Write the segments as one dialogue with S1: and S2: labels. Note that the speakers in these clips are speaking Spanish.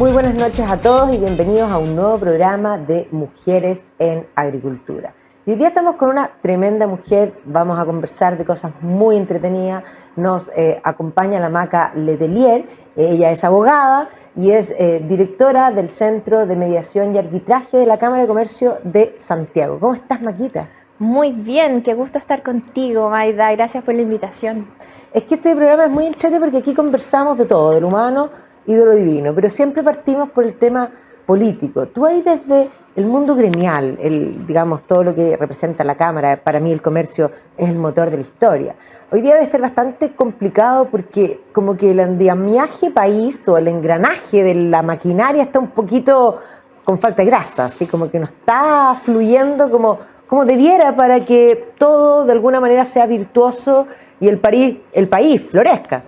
S1: Muy buenas noches a todos y bienvenidos a un nuevo programa de Mujeres en Agricultura. Y hoy día estamos con una tremenda mujer, vamos a conversar de cosas muy entretenidas. Nos acompaña la Maca Letelier, ella es abogada y es directora del Centro de Mediación y Arbitraje de la Cámara de Comercio de Santiago. ¿Cómo estás, Maquita?
S2: Muy bien, qué gusto estar contigo, Maida, gracias por la invitación.
S1: Es que este programa es muy entretenido porque aquí conversamos de todo, de lo humano y de lo divino, pero siempre partimos por el tema político. Tú ahí desde el mundo gremial, digamos, todo lo que representa la Cámara, para mí el comercio es el motor de la historia. Hoy día debe estar bastante complicado porque como que el andamiaje país o el engranaje de la maquinaria está un poquito con falta de grasa, así como que no está fluyendo como debiera para que todo de alguna manera sea virtuoso y el país florezca.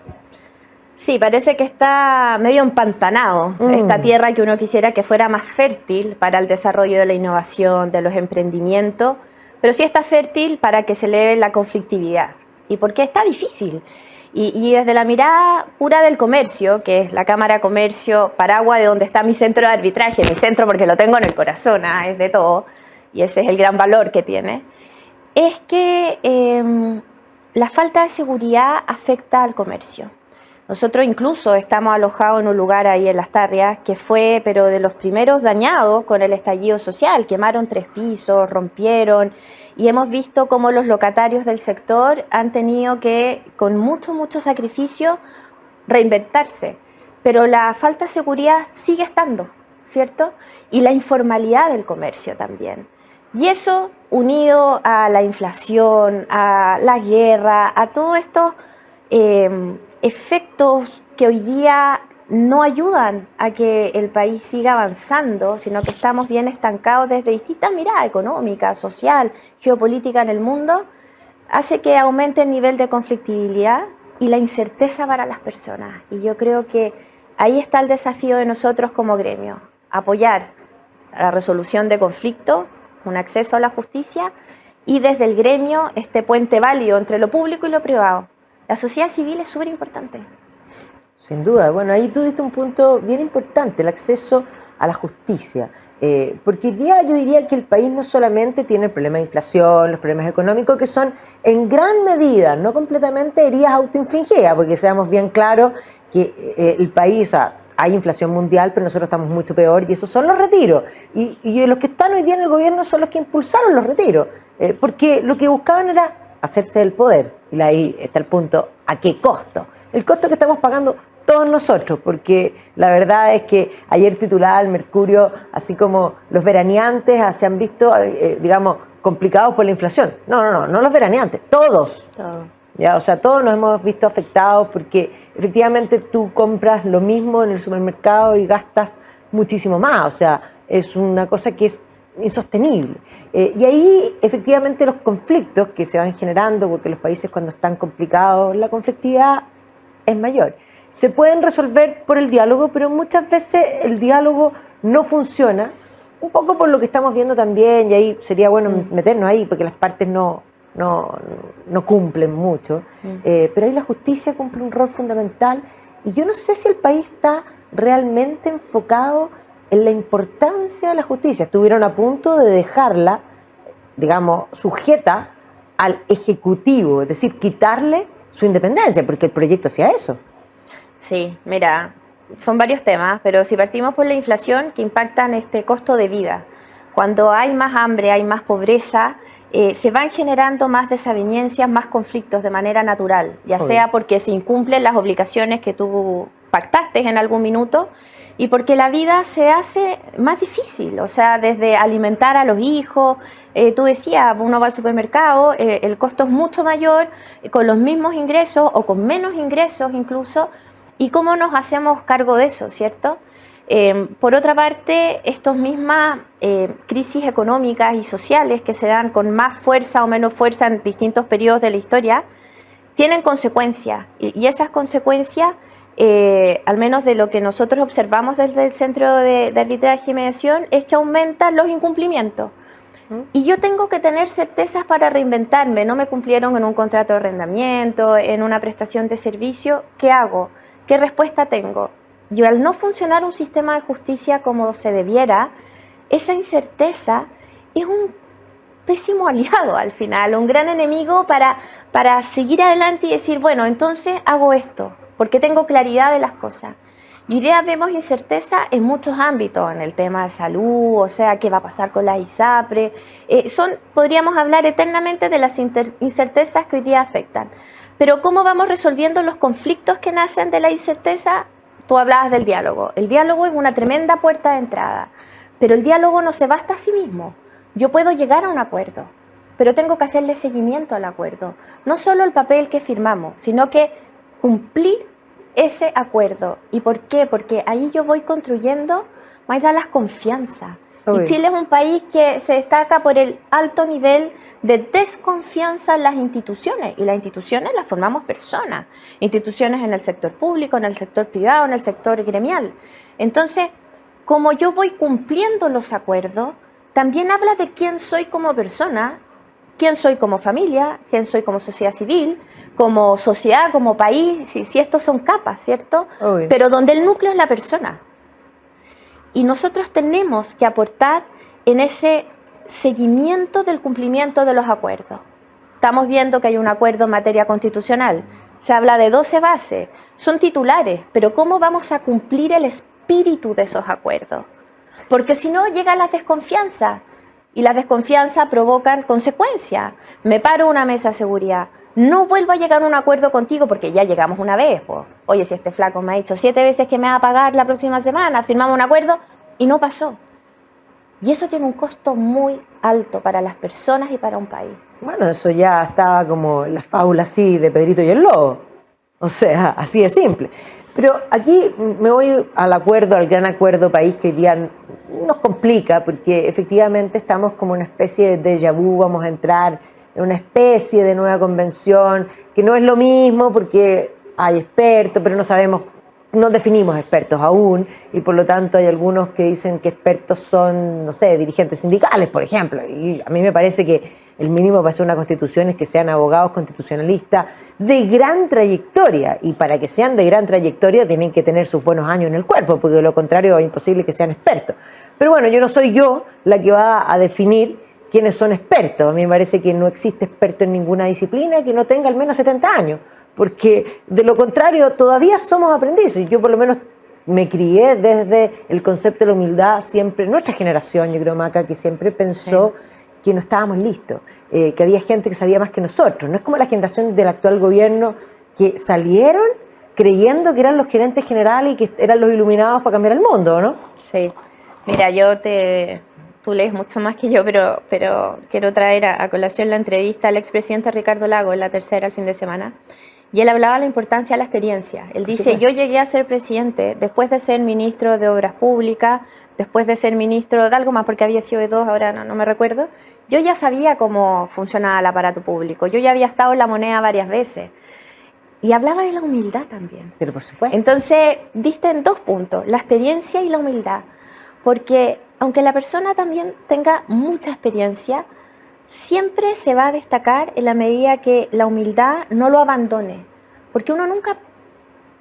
S2: Sí, parece que está medio empantanado esta tierra que uno quisiera que fuera más fértil para el desarrollo de la innovación, de los emprendimientos, pero sí está fértil para que se eleve la conflictividad. ¿Y por qué está difícil? Y desde la mirada pura del comercio, que es la Cámara de Comercio, paraguas de donde está mi centro de arbitraje, mi centro porque lo tengo en el corazón, es de todo, y ese es el gran valor que tiene, es que la falta de seguridad afecta al comercio. Nosotros incluso estamos alojados en un lugar ahí en Las Tarrias que fue, pero de los primeros dañados con el estallido social. Quemaron 3 pisos, rompieron, y hemos visto cómo los locatarios del sector han tenido que, con mucho sacrificio, reinventarse. Pero la falta de seguridad sigue estando, ¿cierto? Y la informalidad del comercio también. Y eso, unido a la inflación, a la guerra, a todos estos efectos que hoy día no ayudan a que el país siga avanzando, sino que estamos bien estancados desde distintas miradas económicas, social, geopolítica en el mundo, hace que aumente el nivel de conflictividad y la incerteza para las personas. Y yo creo que ahí está el desafío de nosotros como gremio, apoyar la resolución de conflictos, un acceso a la justicia y desde el gremio este puente válido entre lo público y lo privado. La sociedad civil es súper importante.
S1: Sin duda. Bueno, ahí tú diste un punto bien importante, el acceso a la justicia. Porque hoy día yo diría que el país no solamente tiene el problema de inflación, los problemas económicos, que son en gran medida, no completamente heridas autoinfligidas, porque seamos bien claros que el país, hay inflación mundial, pero nosotros estamos mucho peor, y esos son los retiros. Y los que están hoy día en el gobierno son los que impulsaron los retiros, porque lo que buscaban era hacerse del poder. Y ahí está el punto, ¿a qué costo? El costo que estamos pagando todos nosotros, porque la verdad es que ayer titulaba el Mercurio, así como los veraneantes se han visto, digamos, complicados por la inflación. No los veraneantes, todos.
S2: Todo.
S1: ¿Ya? O sea, todos nos hemos visto afectados porque efectivamente tú compras lo mismo en el supermercado y gastas muchísimo más. O sea, es una cosa que es insostenible. Y ahí efectivamente los conflictos que se van generando, porque los países cuando están complicados, la conflictividad es mayor. Se pueden resolver por el diálogo, pero muchas veces el diálogo no funciona, un poco por lo que estamos viendo también, y ahí sería bueno meternos ahí, porque las partes no cumplen mucho, pero ahí la justicia cumple un rol fundamental, y yo no sé si el país está realmente enfocado en la importancia de la justicia. Estuvieron a punto de dejarla, digamos, sujeta al Ejecutivo, es decir, quitarle su independencia, porque el proyecto hacía eso.
S2: Sí, mira, son varios temas, pero si partimos por la inflación, que impactan este costo de vida. Cuando hay más hambre, hay más pobreza, se van generando más desavenencias, más conflictos de manera natural, ya sea porque se incumplen las obligaciones que tú pactaste en algún minuto y porque la vida se hace más difícil, o sea, desde alimentar a los hijos, tú decías, uno va al supermercado, el costo es mucho mayor, con los mismos ingresos o con menos ingresos incluso, y cómo nos hacemos cargo de eso, ¿cierto? Por otra parte, estas mismas crisis económicas y sociales que se dan con más fuerza o menos fuerza en distintos periodos de la historia, tienen consecuencias, y esas consecuencias, al menos de lo que nosotros observamos desde el Centro de Arbitraje y Mediación, es que aumentan los incumplimientos. Y yo tengo que tener certezas para reinventarme. No me cumplieron en un contrato de arrendamiento, en una prestación de servicio. ¿Qué hago? ¿Qué respuesta tengo? Y al no funcionar un sistema de justicia como se debiera, esa incerteza es un pésimo aliado al final, un gran enemigo para seguir adelante y decir, bueno, entonces hago esto, porque tengo claridad de las cosas. Y hoy día vemos incerteza en muchos ámbitos, en el tema de salud, o sea, qué va a pasar con las ISAPRE. Podríamos hablar eternamente de las incertezas que hoy día afectan. Pero ¿cómo vamos resolviendo los conflictos que nacen de la incerteza? Tú hablabas del diálogo. El diálogo es una tremenda puerta de entrada, pero el diálogo no se basta a sí mismo. Yo puedo llegar a un acuerdo, pero tengo que hacerle seguimiento al acuerdo. No solo el papel que firmamos, sino que cumplir ese acuerdo. ¿Y por qué? Porque ahí yo voy construyendo más de las confianzas. Y Chile es un país que se destaca por el alto nivel de desconfianza en las instituciones. Y las instituciones las formamos personas. Instituciones en el sector público, en el sector privado, en el sector gremial. Entonces, como yo voy cumpliendo los acuerdos, también habla de quién soy como persona, quién soy como familia, quién soy como sociedad civil, como sociedad, como país, si estos son capas, ¿cierto?
S1: Obvio.
S2: Pero donde el núcleo es la persona. Y nosotros tenemos que aportar en ese seguimiento del cumplimiento de los acuerdos. Estamos viendo que hay un acuerdo en materia constitucional. Se habla de 12 bases, son titulares, pero ¿cómo vamos a cumplir el espíritu de esos acuerdos? Porque si no, llega la desconfianza. Y las desconfianzas provocan consecuencias. Me paro una mesa de seguridad, no vuelvo a llegar a un acuerdo contigo porque ya llegamos una vez. Pues. Oye, si este flaco me ha dicho 7 veces que me va a pagar la próxima semana, firmamos un acuerdo y no pasó. Y eso tiene un costo muy alto para las personas y para un país.
S1: Bueno, eso ya estaba como la fábula así de Pedrito y el Lobo. O sea, así de simple. Pero aquí me voy al acuerdo, al gran acuerdo país que hoy día nos complica porque efectivamente estamos como una especie de déjà vu, vamos a entrar en una especie de nueva convención que no es lo mismo porque hay expertos, pero no sabemos, no definimos expertos aún y por lo tanto hay algunos que dicen que expertos son, no sé, dirigentes sindicales, por ejemplo, y a mí me parece que el mínimo para hacer una constitución es que sean abogados constitucionalistas de gran trayectoria y para que sean de gran trayectoria tienen que tener sus buenos años en el cuerpo porque de lo contrario es imposible que sean expertos. Pero bueno, yo no soy yo la que va a definir quiénes son expertos. A mí me parece que no existe experto en ninguna disciplina que no tenga al menos 70 años, porque de lo contrario todavía somos aprendices. Yo por lo menos me crié desde el concepto de la humildad, siempre, nuestra generación, yo creo, Maca, que siempre pensó que no estábamos listos, que había gente que sabía más que nosotros. No es como la generación del actual gobierno que salieron creyendo que eran los gerentes generales y que eran los iluminados para cambiar el mundo, ¿no?
S2: Sí. Mira, tú lees mucho más que yo, pero quiero traer a colación la entrevista al expresidente Ricardo Lagos en La Tercera el fin de semana. Y él hablaba de la importancia de la experiencia. Él dice, yo llegué a ser presidente después de ser ministro de Obras Públicas, después de ser ministro de algo más, porque había sido de 2, ahora no me recuerdo. Yo ya sabía cómo funcionaba el aparato público. Yo ya había estado en La Moneda varias veces. Y hablaba de la humildad también.
S1: Pero por supuesto.
S2: Entonces, diste en 2 puntos, la experiencia y la humildad. Porque aunque la persona también tenga mucha experiencia, siempre se va a destacar en la medida que la humildad no lo abandone. Porque uno nunca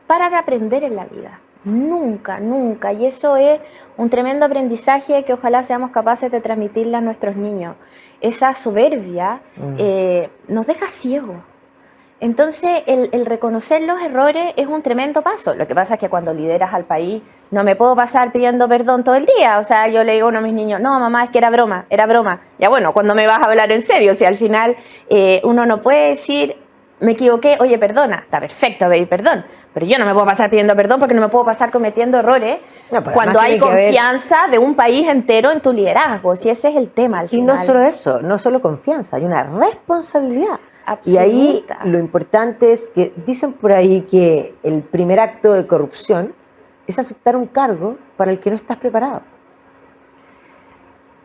S2: para de aprender en la vida. Nunca, nunca. Y eso es un tremendo aprendizaje que ojalá seamos capaces de transmitirle a nuestros niños. Esa soberbia nos deja ciegos. Entonces, el reconocer los errores es un tremendo paso. Lo que pasa es que cuando lideras al país, no me puedo pasar pidiendo perdón todo el día. O sea, yo le digo a uno a mis niños, no, mamá, es que era broma, era broma. Ya bueno, cuando me vas a hablar en serio, si al final uno no puede decir, me equivoqué, oye, perdona, está perfecto pedir perdón. Pero yo no me puedo pasar pidiendo perdón porque no me puedo pasar cometiendo errores cuando hay confianza de un país entero en tu liderazgo. Si ese es el tema al final.
S1: Y no solo eso, no solo confianza, hay una responsabilidad.
S2: Absoluta.
S1: Y ahí lo importante es que dicen por ahí que el primer acto de corrupción es aceptar un cargo para el que no estás preparado.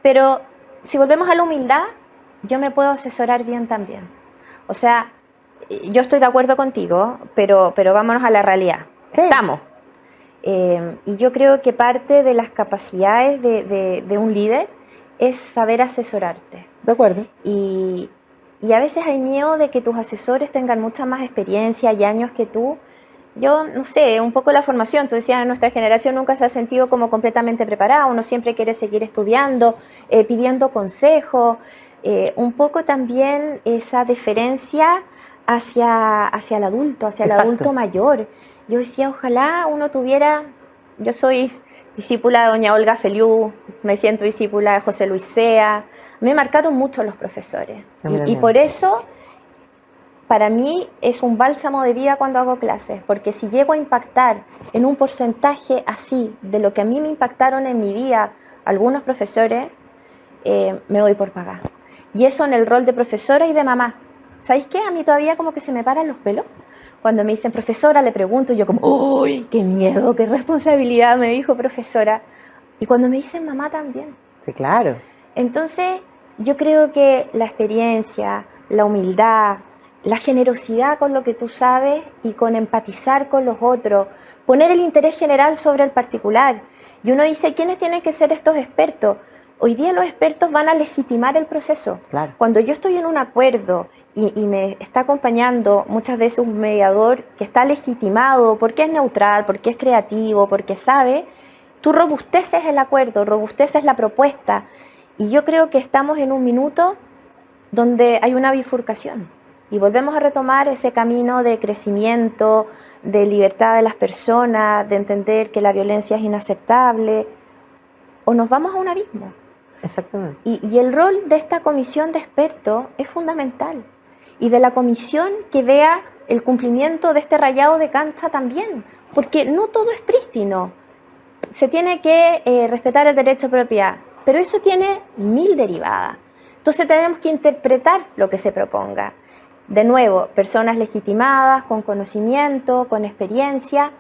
S2: Pero si volvemos a la humildad, yo me puedo asesorar bien también. O sea, yo estoy de acuerdo contigo, pero vámonos a la realidad. Sí. Estamos. Y yo creo que parte de las capacidades de un líder es saber asesorarte.
S1: De acuerdo.
S2: Y a veces hay miedo de que tus asesores tengan mucha más experiencia y años que tú yo no sé, un poco la formación, tú decías, nuestra generación nunca se ha sentido como completamente preparada, uno siempre quiere seguir estudiando, pidiendo consejos, un poco también esa deferencia hacia el adulto, hacia el
S1: Exacto.
S2: adulto mayor. Yo decía, ojalá uno tuviera, yo soy discípula de doña Olga Feliú, me siento discípula de José Luis Sea, me marcaron mucho los profesores y por eso para mí es un bálsamo de vida cuando hago clases, porque si llego a impactar en un porcentaje así de lo que a mí me impactaron en mi vida algunos profesores, me doy por pagar. Y eso en el rol de profesora y de mamá. ¿Sabéis qué? A mí todavía como que se me paran los pelos. Cuando me dicen profesora, le pregunto, yo como, ¡uy, qué miedo, qué responsabilidad! Me dijo profesora. Y cuando me dicen mamá también.
S1: Sí, claro.
S2: Entonces, yo creo que la experiencia, la humildad, la generosidad con lo que tú sabes y con empatizar con los otros, poner el interés general sobre el particular. Y uno dice, ¿quiénes tienen que ser estos expertos? Hoy día los expertos van a legitimar el proceso.
S1: Claro.
S2: Cuando yo estoy en un acuerdo y me está acompañando muchas veces un mediador que está legitimado porque es neutral, porque es creativo, porque sabe, tú robusteces el acuerdo, robusteces la propuesta. Y yo creo que estamos en un minuto donde hay una bifurcación. Y volvemos a retomar ese camino de crecimiento, de libertad de las personas, de entender que la violencia es inaceptable, o nos vamos a un abismo.
S1: Exactamente.
S2: Y el rol de esta comisión de expertos es fundamental. Y de la comisión que vea el cumplimiento de este rayado de cancha también, porque no todo es prístino. Se tiene que respetar el derecho a propiedad, pero eso tiene 1000 derivadas. Entonces tenemos que interpretar lo que se proponga. De nuevo, personas legitimadas, con conocimiento, con experiencia,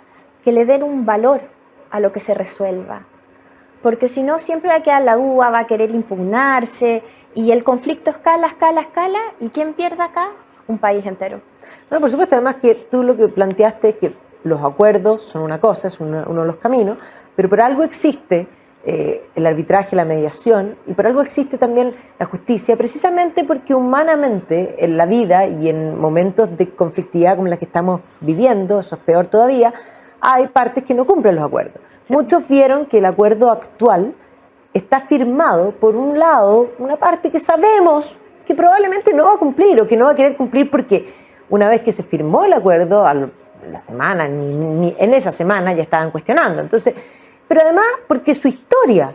S2: que le den un valor a lo que se resuelva. Porque si no, siempre va a quedar la duda, va a querer impugnarse, y el conflicto escala, y ¿quién pierde acá? Un país entero.
S1: No, por supuesto, además que tú lo que planteaste es que los acuerdos son una cosa, es uno de los caminos, pero por algo existe el arbitraje, la mediación, y por algo existe también la justicia, precisamente porque humanamente en la vida y en momentos de conflictividad como la que estamos viviendo, eso es peor todavía, hay partes que no cumplen los acuerdos. Sí. Muchos vieron que el acuerdo actual está firmado por un lado, una parte que sabemos que probablemente no va a cumplir o que no va a querer cumplir porque una vez que se firmó el acuerdo, la semana, ni en esa semana ya estaban cuestionando. Entonces, pero además porque su historia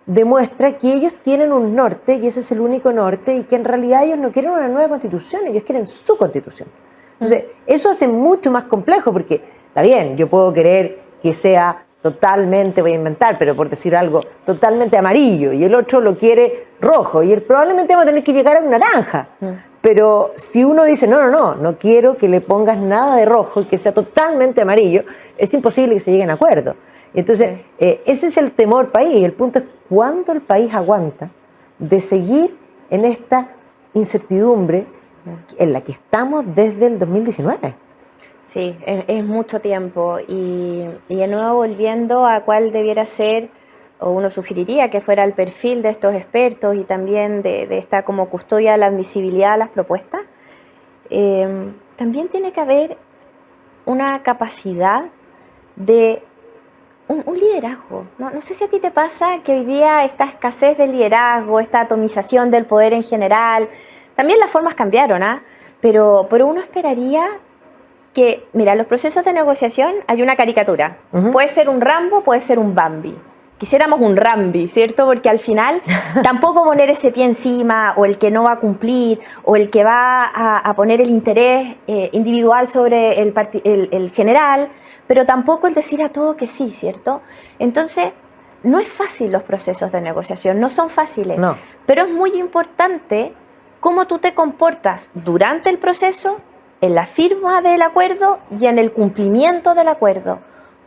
S1: demuestra que ellos tienen un norte y ese es el único norte y que en realidad ellos no quieren una nueva constitución, ellos quieren su constitución. Entonces, eso hace mucho más complejo porque, está bien, yo puedo querer que sea totalmente, voy a inventar, pero por decir algo, totalmente amarillo y el otro lo quiere rojo y él probablemente va a tener que llegar a un naranja. Pero si uno dice, no quiero que le pongas nada de rojo y que sea totalmente amarillo, es imposible que se lleguen a acuerdo. Entonces, ese es el temor país. El punto es cuándo el país aguanta de seguir en esta incertidumbre en la que estamos desde el 2019.
S2: Sí, es mucho tiempo. Y de nuevo volviendo a cuál debiera ser, o uno sugeriría que fuera el perfil de estos expertos y también de esta como custodia de la admisibilidad de las propuestas, también tiene que haber una capacidad de un liderazgo. No sé si a ti te pasa que hoy día esta escasez de liderazgo, esta atomización del poder en general, también las formas cambiaron, pero uno esperaría que, mira, los procesos de negociación hay una caricatura. Puede ser un Rambo, puede ser un Bambi. Quisiéramos un Rambi, ¿cierto? Porque al final tampoco poner ese pie encima o el que no va a cumplir o el que va a poner el interés individual sobre el general, pero tampoco el decir a todo que sí, ¿cierto? Entonces, no es fácil los procesos de negociación, no son fáciles,
S1: no.
S2: Pero es muy importante cómo tú te comportas durante el proceso, en la firma del acuerdo y en el cumplimiento del acuerdo.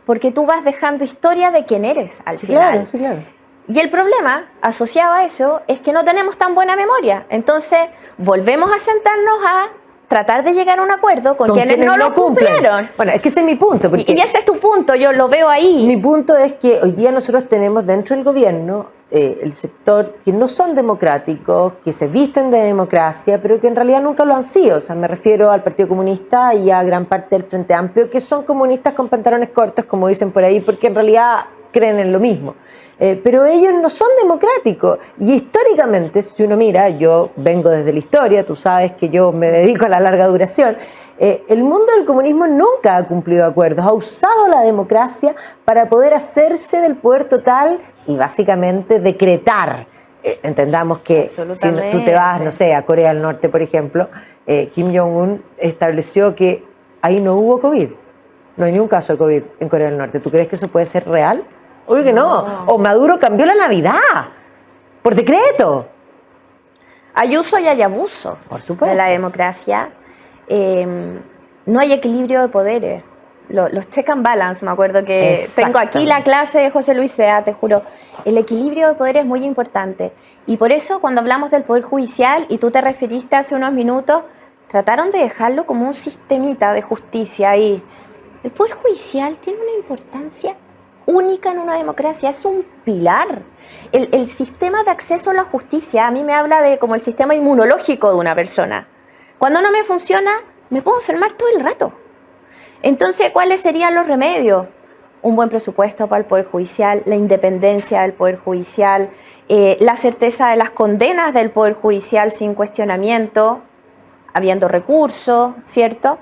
S2: Porque tú vas dejando historia de quién eres al final.
S1: Sí, claro.
S2: Y el problema asociado a eso es que no tenemos tan buena memoria. Entonces, volvemos a sentarnos a tratar de llegar a un acuerdo con quienes no lo cumplieron.
S1: Bueno, es que ese es mi punto. Porque
S2: y ese es tu punto, yo lo veo ahí.
S1: Mi punto es que hoy día nosotros tenemos dentro del gobierno el sector que no son democráticos, que se visten de democracia, pero que en realidad nunca lo han sido. O sea, me refiero al Partido Comunista y a gran parte del Frente Amplio, que son comunistas con pantalones cortos, como dicen por ahí, porque en realidad creen en lo mismo. Pero ellos no son democráticos. Y históricamente, si uno mira, yo vengo desde la historia, tú sabes que yo me dedico a la larga duración, el mundo del comunismo nunca ha cumplido acuerdos, ha usado la democracia para poder hacerse del poder total y básicamente decretar. Entendamos que si tú te vas, no sé, a Corea del Norte, por ejemplo, Kim Jong-un estableció que ahí no hubo COVID. No hay ni un caso de COVID en Corea del Norte. ¿Tú crees que eso puede ser real? Obvio que no. O Maduro cambió la Navidad por decreto.
S2: Hay uso y hay abuso,
S1: por supuesto,
S2: de la democracia. No hay equilibrio de poderes. Los check and balance, me acuerdo que tengo aquí la clase de José Luis Sea, te juro. El equilibrio de poderes es muy importante. Y por eso, cuando hablamos del Poder Judicial, y tú te referiste hace unos minutos, trataron de dejarlo como un sistemita de justicia ahí. El Poder Judicial tiene una importancia única en una democracia, es un pilar. El sistema de acceso a la justicia, a mí me habla de como el sistema inmunológico de una persona. Cuando no me funciona, me puedo enfermar todo el rato. Entonces, ¿cuáles serían los remedios? Un buen presupuesto para el Poder Judicial, la independencia del Poder Judicial, la certeza de las condenas del Poder Judicial sin cuestionamiento, habiendo recursos, ¿cierto?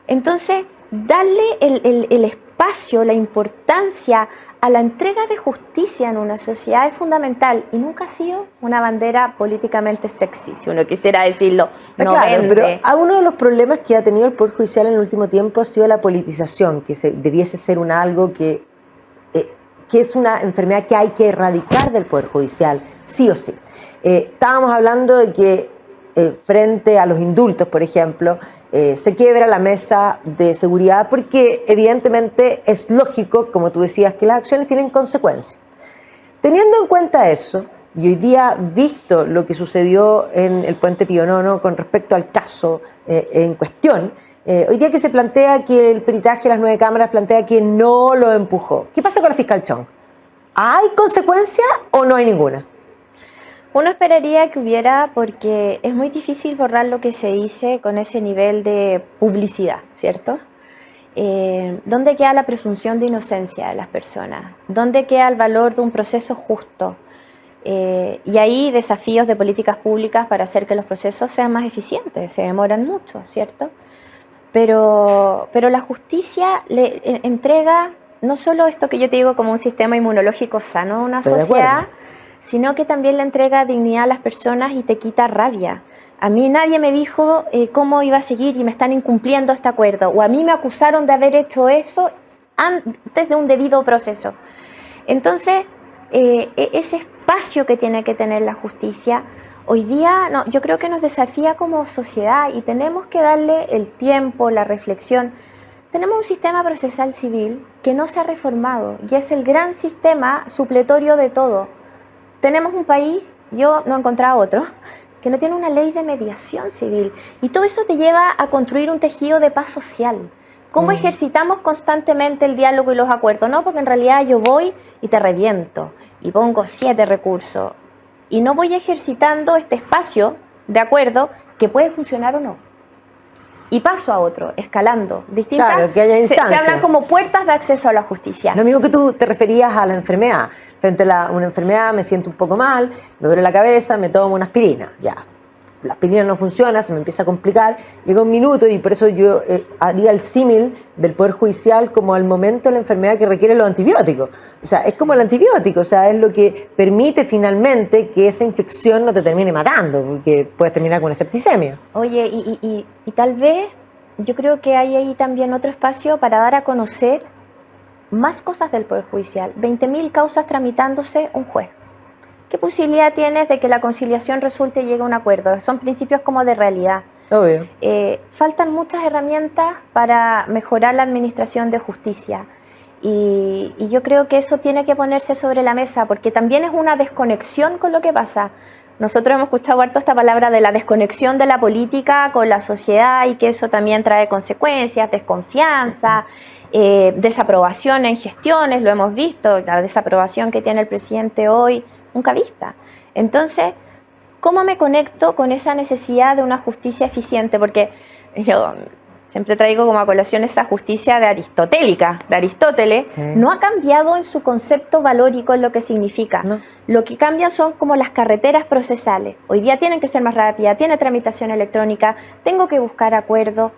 S2: Entonces, darle el espacio, la importancia a la entrega de justicia en una sociedad es fundamental y nunca ha sido una bandera políticamente sexy, si uno quisiera decirlo. No
S1: claro,
S2: vende.
S1: Pero uno de los problemas que ha tenido el Poder Judicial en el último tiempo ha sido la politización, que debiese ser algo que es una enfermedad que hay que erradicar del Poder Judicial, sí o sí. Estábamos hablando de que frente a los indultos, por ejemplo, se quiebra la mesa de seguridad porque evidentemente es lógico, como tú decías, que las acciones tienen consecuencias. Teniendo en cuenta eso, y hoy día visto lo que sucedió en el Puente Pío IX con respecto al caso en cuestión, hoy día que se plantea que el peritaje de las 9 cámaras plantea que no lo empujó. ¿Qué pasa con la fiscal Chong? ¿Hay consecuencia o no hay ninguna?
S2: Uno esperaría que hubiera, porque es muy difícil borrar lo que se dice con ese nivel de publicidad, ¿cierto? ¿Dónde queda la presunción de inocencia de las personas? ¿Dónde queda el valor de un proceso justo? Y hay desafíos de políticas públicas para hacer que los procesos sean más eficientes, se demoran mucho, ¿cierto? Pero la justicia le entrega no solo esto que yo te digo como un sistema inmunológico sano a una sociedad, sino que también le entrega dignidad a las personas y te quita rabia. A mí nadie me dijo cómo iba a seguir y me están incumpliendo este acuerdo, o a mí me acusaron de haber hecho eso antes de un debido proceso. Entonces, ese espacio que tiene que tener la justicia, hoy día yo creo que nos desafía como sociedad y tenemos que darle el tiempo, la reflexión. Tenemos un sistema procesal civil que no se ha reformado y es el gran sistema supletorio de todo. Tenemos un país, yo no he encontrado otro, que no tiene una ley de mediación civil. Y todo eso te lleva a construir un tejido de paz social. ¿Cómo ejercitamos constantemente el diálogo y los acuerdos? No, porque en realidad yo voy y te reviento y pongo 7 recursos. Y no voy ejercitando este espacio de acuerdo que puede funcionar o no. Y paso a otro, escalando, distintas.
S1: Claro, que haya instancias.
S2: Se hablan como puertas de acceso a la justicia.
S1: Lo mismo que tú te referías a la enfermedad. Frente a una enfermedad me siento un poco mal, me duele la cabeza, me tomo una aspirina. Ya, la aspirina no funciona, se me empieza a complicar, llega un minuto y por eso yo haría el símil del Poder Judicial como al momento de la enfermedad que requiere los antibióticos. O sea, es como el antibiótico, o sea, es lo que permite finalmente que esa infección no te termine matando, porque puedes terminar con una septicemia.
S2: Oye, y tal vez yo creo que hay ahí también otro espacio para dar a conocer más cosas del Poder Judicial. 20.000 causas tramitándose un juez. ¿Qué posibilidad tienes de que la conciliación resulte y llegue a un acuerdo? Son principios como de realidad.
S1: Obvio.
S2: Faltan muchas herramientas para mejorar la administración de justicia. Y yo creo que eso tiene que ponerse sobre la mesa, porque también es una desconexión con lo que pasa. Nosotros hemos escuchado harto esta palabra de la desconexión de la política con la sociedad y que eso también trae consecuencias, desconfianza, desaprobación en gestiones, lo hemos visto, la desaprobación que tiene el presidente hoy nunca vista. Entonces, ¿cómo me conecto con esa necesidad de una justicia eficiente? Porque yo siempre traigo como a colación esa justicia de aristotélica, de Aristóteles, no ha cambiado en su concepto valórico en lo que significa. No. Lo que cambia son como las carreteras procesales. Hoy día tienen que ser más rápidas, tiene tramitación electrónica, tengo que buscar acuerdos,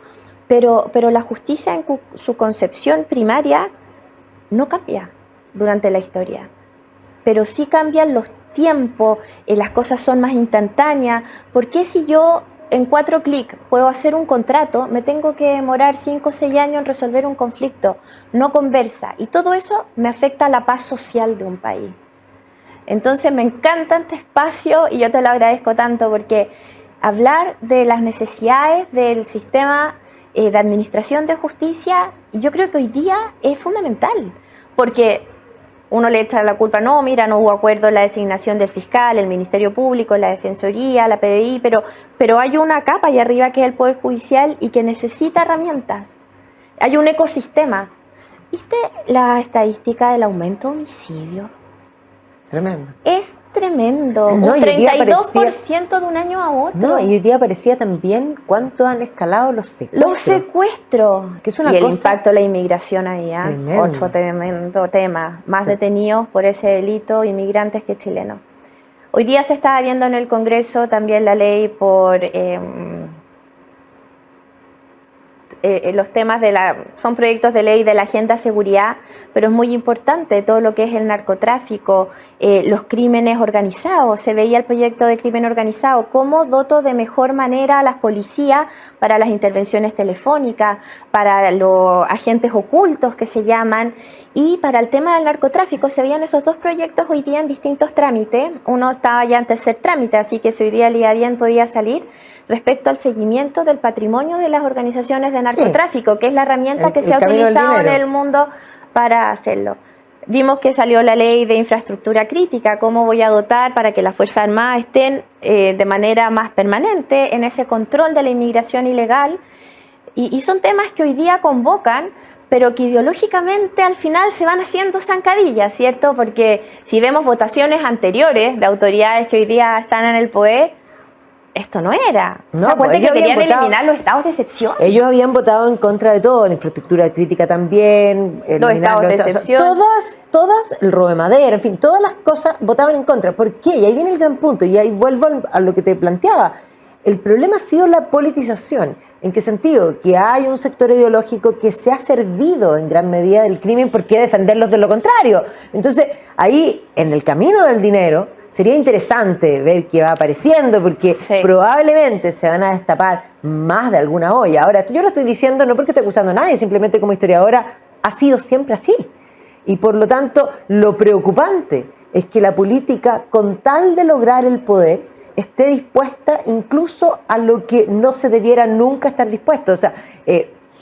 S2: pero la justicia en su concepción primaria no cambia durante la historia. Pero sí cambian los tiempos, las cosas son más instantáneas. ¿Por qué si yo en 4 clics puedo hacer un contrato, me tengo que demorar 5 o 6 años en resolver un conflicto? No conversa. Y todo eso me afecta a la paz social de un país. Entonces me encanta este espacio y yo te lo agradezco tanto porque hablar de las necesidades del sistema de administración de justicia, yo creo que hoy día es fundamental. Porque uno le echa la culpa, no, mira, no hubo acuerdo en la designación del fiscal, el Ministerio Público, la Defensoría, la PDI, pero hay una capa allá arriba que es el Poder Judicial y que necesita herramientas. Hay un ecosistema. ¿Viste la estadística del aumento de homicidio?
S1: Tremendo.
S2: Es tremendo.
S1: No,
S2: un 32% de un año a otro.
S1: No, y hoy día aparecía también cuánto han escalado los secuestros.
S2: Los secuestros.
S1: Que es una
S2: y
S1: cosa
S2: el impacto de la inmigración ahí, ¿eh? Otro tremendo tema. Más detenidos por ese delito inmigrantes que chilenos. Hoy día se está viendo en el Congreso también la ley por los temas son proyectos de ley de la agenda seguridad, pero es muy importante todo lo que es el narcotráfico, los crímenes organizados. Se veía el proyecto de crimen organizado, cómo doto de mejor manera a las policías para las intervenciones telefónicas, para los agentes ocultos que se llaman, y para el tema del narcotráfico se veían esos 2 proyectos hoy día en distintos trámites. Uno estaba ya en tercer trámite, así que si hoy día le iba bien podía salir, respecto al seguimiento del patrimonio de las organizaciones de narcotráfico, que es la herramienta que se ha utilizado en el mundo para hacerlo. Vimos que salió la ley de infraestructura crítica, cómo voy a dotar para que las Fuerzas Armadas estén de manera más permanente en ese control de la inmigración ilegal. Y son temas que hoy día convocan, pero que ideológicamente al final se van haciendo zancadillas, ¿cierto? Porque si vemos votaciones anteriores de autoridades que hoy día están en el poder, esto no era.
S1: No,
S2: ¿se acuerdan que querían eliminar los estados de excepción?
S1: Ellos habían votado en contra de todo, la infraestructura crítica también,
S2: los estados de excepción.
S1: Todas, el robo de madera, en fin, todas las cosas votaban en contra. ¿Por qué? Y ahí viene el gran punto, y ahí vuelvo a lo que te planteaba. El problema ha sido la politización. ¿En qué sentido? Que hay un sector ideológico que se ha servido en gran medida del crimen. ¿Por qué defenderlos de lo contrario? Entonces, ahí, en el camino del dinero, sería interesante ver qué va apareciendo, porque probablemente se van a destapar más de alguna olla. Ahora, yo lo estoy diciendo no porque esté acusando a nadie, simplemente como historiadora ha sido siempre así. Y por lo tanto, lo preocupante es que la política, con tal de lograr el poder, esté dispuesta incluso a lo que no se debiera nunca estar dispuesto. O sea,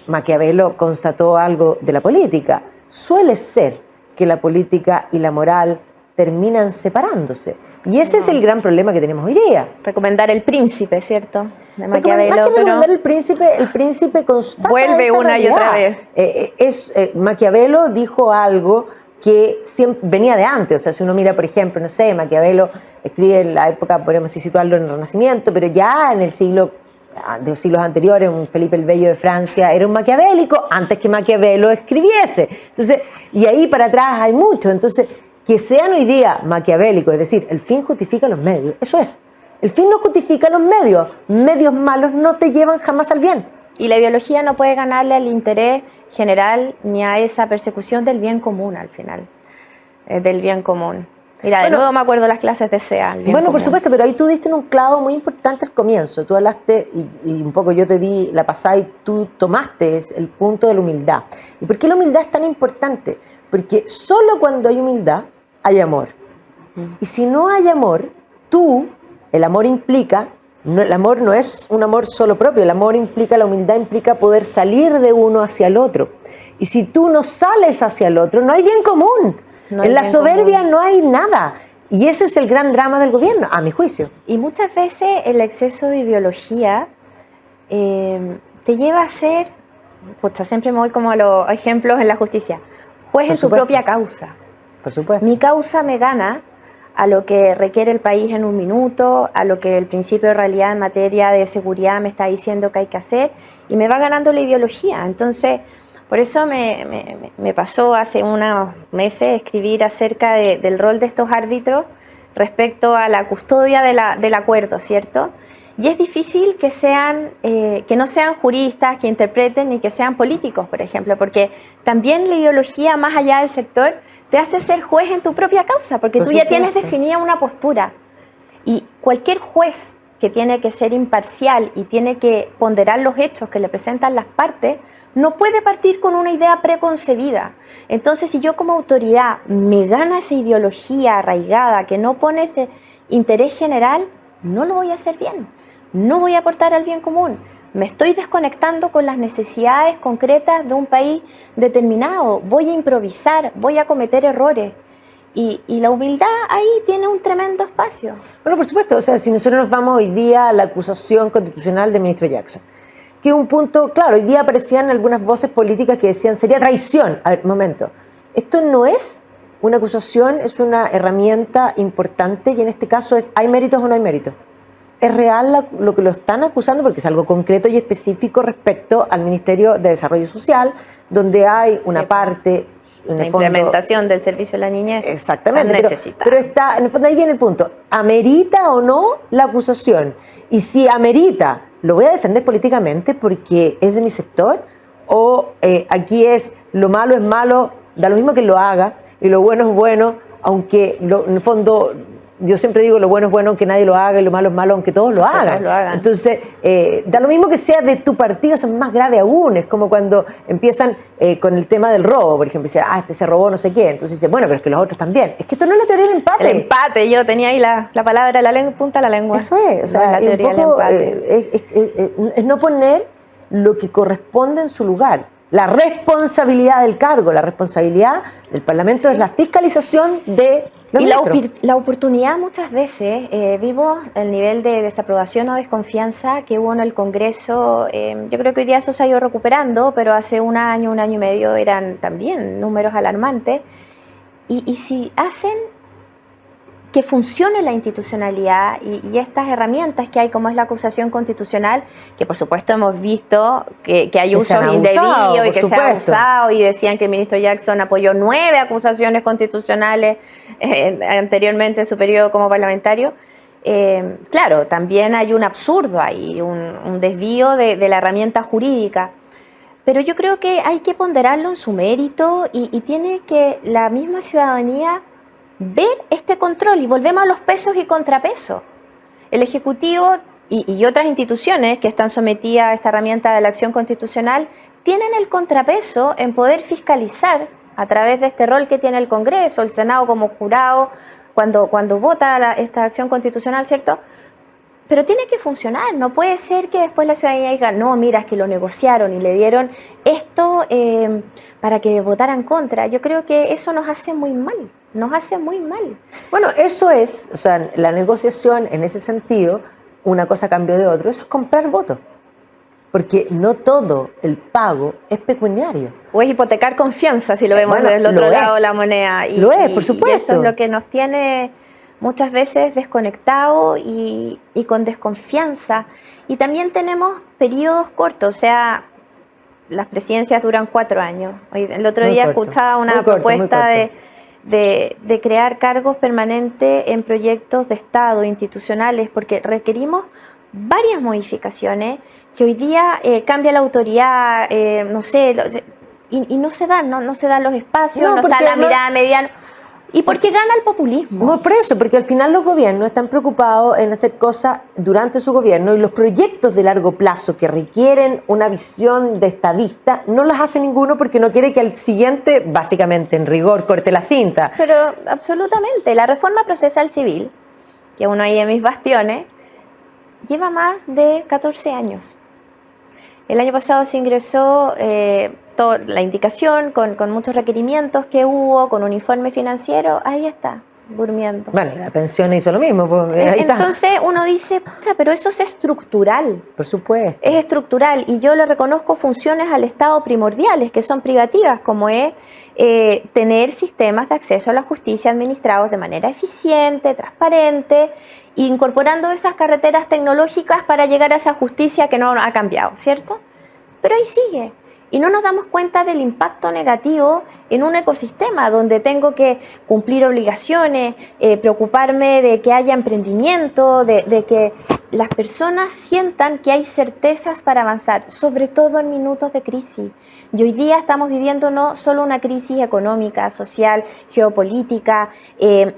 S1: Maquiavelo constató algo de la política. Suele ser que la política y la moral terminan separándose. Y ese es el gran problema que tenemos hoy día.
S2: Recomendar El Príncipe, ¿cierto? De Maquiavelo.
S1: Más que recomendar El Príncipe constata
S2: vuelve
S1: esa
S2: una
S1: realidad.
S2: Y otra vez.
S1: Maquiavelo dijo algo que siempre venía de antes. O sea, si uno mira, por ejemplo, no sé, Maquiavelo escribe en la época, podríamos situarlo en el Renacimiento, pero ya en el siglo de los siglos anteriores, un Felipe el Bello de Francia era un maquiavélico antes que Maquiavelo escribiese. Entonces, y ahí para atrás hay mucho. Entonces, que sean hoy día maquiavélicos, es decir, el fin justifica los medios, eso es. El fin no justifica los medios. Medios malos no te llevan jamás al bien.
S2: Y la ideología no puede ganarle al interés general ni a esa persecución del bien común al final, del bien común. Mira, de nuevo me acuerdo de las clases de SEA.
S1: Bueno, por supuesto, pero ahí tú diste en un clavo muy importante al comienzo. Tú hablaste, y un poco yo te di la pasada y tú tomaste el punto de la humildad. ¿Y por qué la humildad es tan importante? Porque solo cuando hay humildad hay amor. Y si no hay amor, el amor implica, el amor no es un amor solo propio, el amor implica, la humildad implica poder salir de uno hacia el otro. Y si tú no sales hacia el otro, no hay bien común. En la soberbia no hay nada. Y ese es el gran drama del gobierno, a mi juicio.
S2: Y muchas veces el exceso de ideología te lleva a ser, siempre me voy como a los ejemplos en la justicia, juez en su propia causa.
S1: Por supuesto.
S2: Mi causa me gana a lo que requiere el país en un minuto, a lo que el principio de realidad en materia de seguridad me está diciendo que hay que hacer, y me va ganando la ideología. Entonces, por eso me pasó hace unos meses escribir acerca del rol de estos árbitros respecto a la custodia del acuerdo, ¿cierto? Y es difícil que no sean juristas, que interpreten, ni que sean políticos, por ejemplo, porque también la ideología, más allá del sector, te hace ser juez en tu propia causa, porque tú ya tienes definida una postura. Y cualquier juez que tiene que ser imparcial y tiene que ponderar los hechos que le presentan las partes, no puede partir con una idea preconcebida. Entonces, si yo como autoridad me gana esa ideología arraigada que no pone ese interés general, no lo voy a hacer bien, no voy a aportar al bien común. Me estoy desconectando con las necesidades concretas de un país determinado, voy a improvisar, voy a cometer errores. Y la humildad ahí tiene un tremendo espacio.
S1: Bueno, por supuesto, o sea, si nosotros nos vamos hoy día a la acusación constitucional del ministro Jackson, que es un punto, claro, hoy día aparecían algunas voces políticas que decían sería traición. A ver, momento, esto no es una acusación, es una herramienta importante y en este caso es, ¿hay méritos o no hay méritos? ¿Es real lo que lo están acusando? Porque es algo concreto y específico respecto al Ministerio de Desarrollo Social, donde hay una parte...
S2: La implementación del servicio de la niñez.
S1: Exactamente,
S2: necesita.
S1: pero está, en el fondo ahí viene el punto, ¿amerita o no la acusación? Y si amerita, ¿lo voy a defender políticamente porque es de mi sector? ¿O aquí es lo malo es malo, da lo mismo que lo haga, y lo bueno es bueno, aunque en el fondo... Yo siempre digo, lo bueno es bueno aunque nadie lo haga y lo malo es malo aunque todos lo hagan. Entonces, da lo mismo que sea de tu partido, eso es más grave aún. Es como cuando empiezan con el tema del robo, por ejemplo, dicen, este se robó no sé qué. Entonces dice, bueno, pero es que los otros también. Es que esto no es la teoría del empate.
S2: El empate, yo tenía ahí la palabra, punta a la lengua.
S1: Eso es, o sea,
S2: no es la teoría del empate.
S1: Es no poner lo que corresponde en su lugar. La responsabilidad del cargo, la responsabilidad del Parlamento es la fiscalización de los ministros.
S2: La oportunidad muchas veces, vimos el nivel de desaprobación o desconfianza que hubo en el Congreso. Yo creo que hoy día eso se ha ido recuperando, pero hace un año y medio eran también números alarmantes. Y si hacen que funcione la institucionalidad y estas herramientas que hay, como es la acusación constitucional, que por supuesto hemos visto que hay usos indebidos y que se ha abusado, y decían que el ministro Jackson apoyó 9 acusaciones constitucionales anteriormente en su periodo como parlamentario. Claro, también hay un absurdo ahí, un desvío de la herramienta jurídica. Pero yo creo que hay que ponderarlo en su mérito y tiene que la misma ciudadanía ver este control, y volvemos a los pesos y contrapesos. El Ejecutivo y otras instituciones que están sometidas a esta herramienta de la acción constitucional tienen el contrapeso en poder fiscalizar a través de este rol que tiene el Congreso, el Senado como jurado, cuando vota esta acción constitucional, ¿cierto? Pero tiene que funcionar, no puede ser que después la ciudadanía diga, no, mira, es que lo negociaron y le dieron esto para que votaran contra. Yo creo que eso nos hace muy mal. Bueno,
S1: eso es, o sea, la negociación en ese sentido, una cosa a cambio de otro, eso es comprar votos. Porque no todo el pago es pecuniario.
S2: O es hipotecar confianza, si lo vemos desde el otro lado de la moneda.
S1: Lo es, por supuesto.
S2: Y eso es lo que nos tiene muchas veces desconectados y con desconfianza. Y también tenemos periodos cortos, o sea, las presidencias duran 4 años. El otro día escuchaba una propuesta de crear cargos permanentes en proyectos de Estado, institucionales, porque requerimos varias modificaciones que hoy día cambia la autoridad, no sé, y no se dan, no se dan los espacios, no está la mirada mediana. ¿Y por qué gana el populismo?
S1: No, por eso, porque al final los gobiernos están preocupados en hacer cosas durante su gobierno, y los proyectos de largo plazo que requieren una visión de estadista no las hace ninguno, porque no quiere que al siguiente, básicamente en rigor, corte la cinta.
S2: Pero absolutamente, la reforma procesal civil, que uno ahí de mis bastiones, lleva más de 14 años. El año pasado se ingresó la indicación con muchos requerimientos que hubo, con un informe financiero, ahí está. durmiendo.
S1: Bueno, la pensión hizo lo mismo. Pues, ahí
S2: entonces
S1: está.
S2: uno dice, pero eso es estructural.
S1: Por supuesto.
S2: Es estructural y yo le reconozco funciones al Estado primordiales que son privativas, como es tener sistemas de acceso a la justicia administrados de manera eficiente, transparente, incorporando esas carreteras tecnológicas para llegar a esa justicia que no ha cambiado, ¿cierto? Pero ahí sigue. Y no nos damos cuenta del impacto negativo en un ecosistema donde tengo que cumplir obligaciones, preocuparme de que haya emprendimiento, de que las personas sientan que hay certezas para avanzar, sobre todo en minutos de crisis. Y hoy día estamos viviendo no solo una crisis económica, social, geopolítica,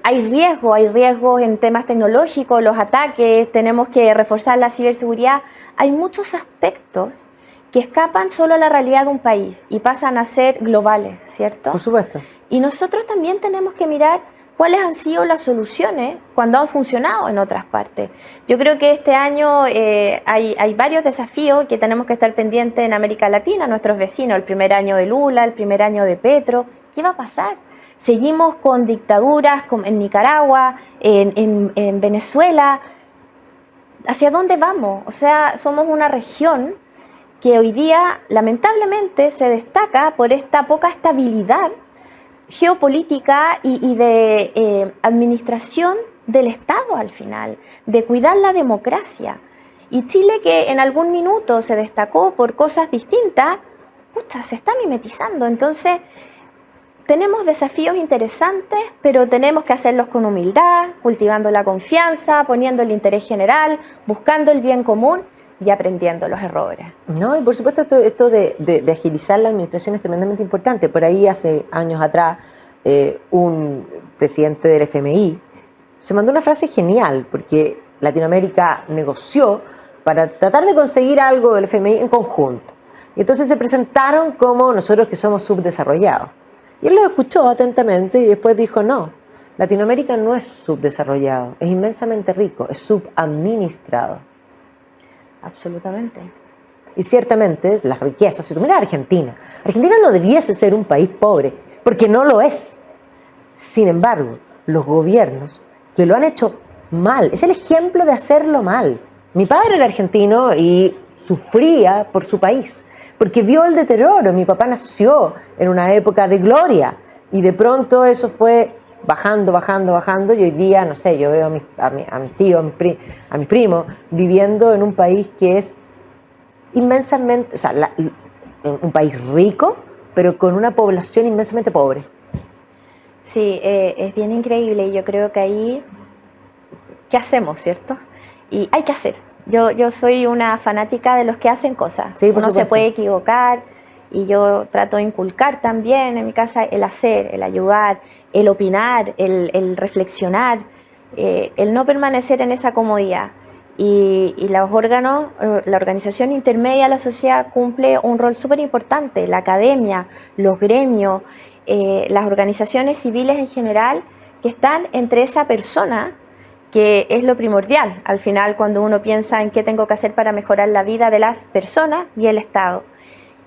S2: hay riesgos en temas tecnológicos, los ataques, tenemos que reforzar la ciberseguridad. Hay muchos aspectos que escapan solo a la realidad de un país y pasan a ser globales, ¿cierto?
S1: Por supuesto.
S2: Y nosotros también tenemos que mirar cuáles han sido las soluciones cuando han funcionado en otras partes. Yo creo que este año hay varios desafíos que tenemos que estar pendientes en América Latina, nuestros vecinos, el primer año de Lula, el primer año de Petro. ¿Qué va a pasar? Seguimos con dictaduras en Nicaragua, en Venezuela. ¿Hacia dónde vamos? O sea, somos una región que hoy día lamentablemente se destaca por esta poca estabilidad geopolítica y de administración del Estado al final, de cuidar la democracia. Y Chile, que en algún minuto se destacó por cosas distintas, se está mimetizando. Entonces, tenemos desafíos interesantes, pero tenemos que hacerlos con humildad, cultivando la confianza, poniendo el interés general, buscando el bien común y aprendiendo los errores.
S1: No, y por supuesto esto de agilizar la administración es tremendamente importante. Por ahí hace años atrás un presidente del FMI se mandó una frase genial, porque Latinoamérica negoció para tratar de conseguir algo del FMI en conjunto. Y entonces se presentaron como nosotros que somos subdesarrollados. Y él lo escuchó atentamente y después dijo, no, Latinoamérica no es subdesarrollado, es inmensamente rico, es subadministrado.
S2: Absolutamente.
S1: Y ciertamente las riquezas, si tú miras a Argentina no debiese ser un país pobre, porque no lo es. Sin embargo, los gobiernos que lo han hecho mal, es el ejemplo de hacerlo mal. Mi padre era argentino y sufría por su país, porque vio el deterioro. Mi papá nació en una época de gloria y de pronto eso fue bajando, y hoy día, no sé, yo veo a mis tíos, a mis primos, viviendo en un país que es inmensamente, o sea, un país rico, pero con una población inmensamente pobre.
S2: Sí, es bien increíble y yo creo que ahí, ¿qué hacemos, cierto? Y hay que hacer. Yo soy una fanática de los que hacen cosas.
S1: Sí, por
S2: Uno
S1: supuesto.
S2: se puede equivocar y yo trato de inculcar también en mi casa el hacer, el ayudar, el opinar, el reflexionar, el no permanecer en esa comodidad. Y los órganos, la organización intermedia de la sociedad cumple un rol súper importante, la academia, los gremios, las organizaciones civiles en general, que están entre esa persona, que es lo primordial al final cuando uno piensa en qué tengo que hacer para mejorar la vida de las personas y el Estado.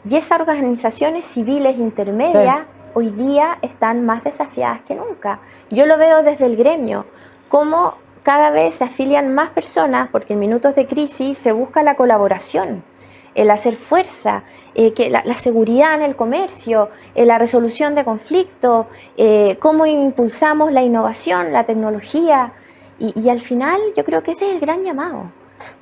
S2: Y esas organizaciones civiles intermedias hoy día están más desafiadas que nunca. Yo lo veo desde el gremio, cómo cada vez se afilian más personas, porque en minutos de crisis se busca la colaboración, el hacer fuerza, que la seguridad en el comercio, la resolución de conflictos, cómo impulsamos la innovación, la tecnología, y al final yo creo que ese es el gran llamado.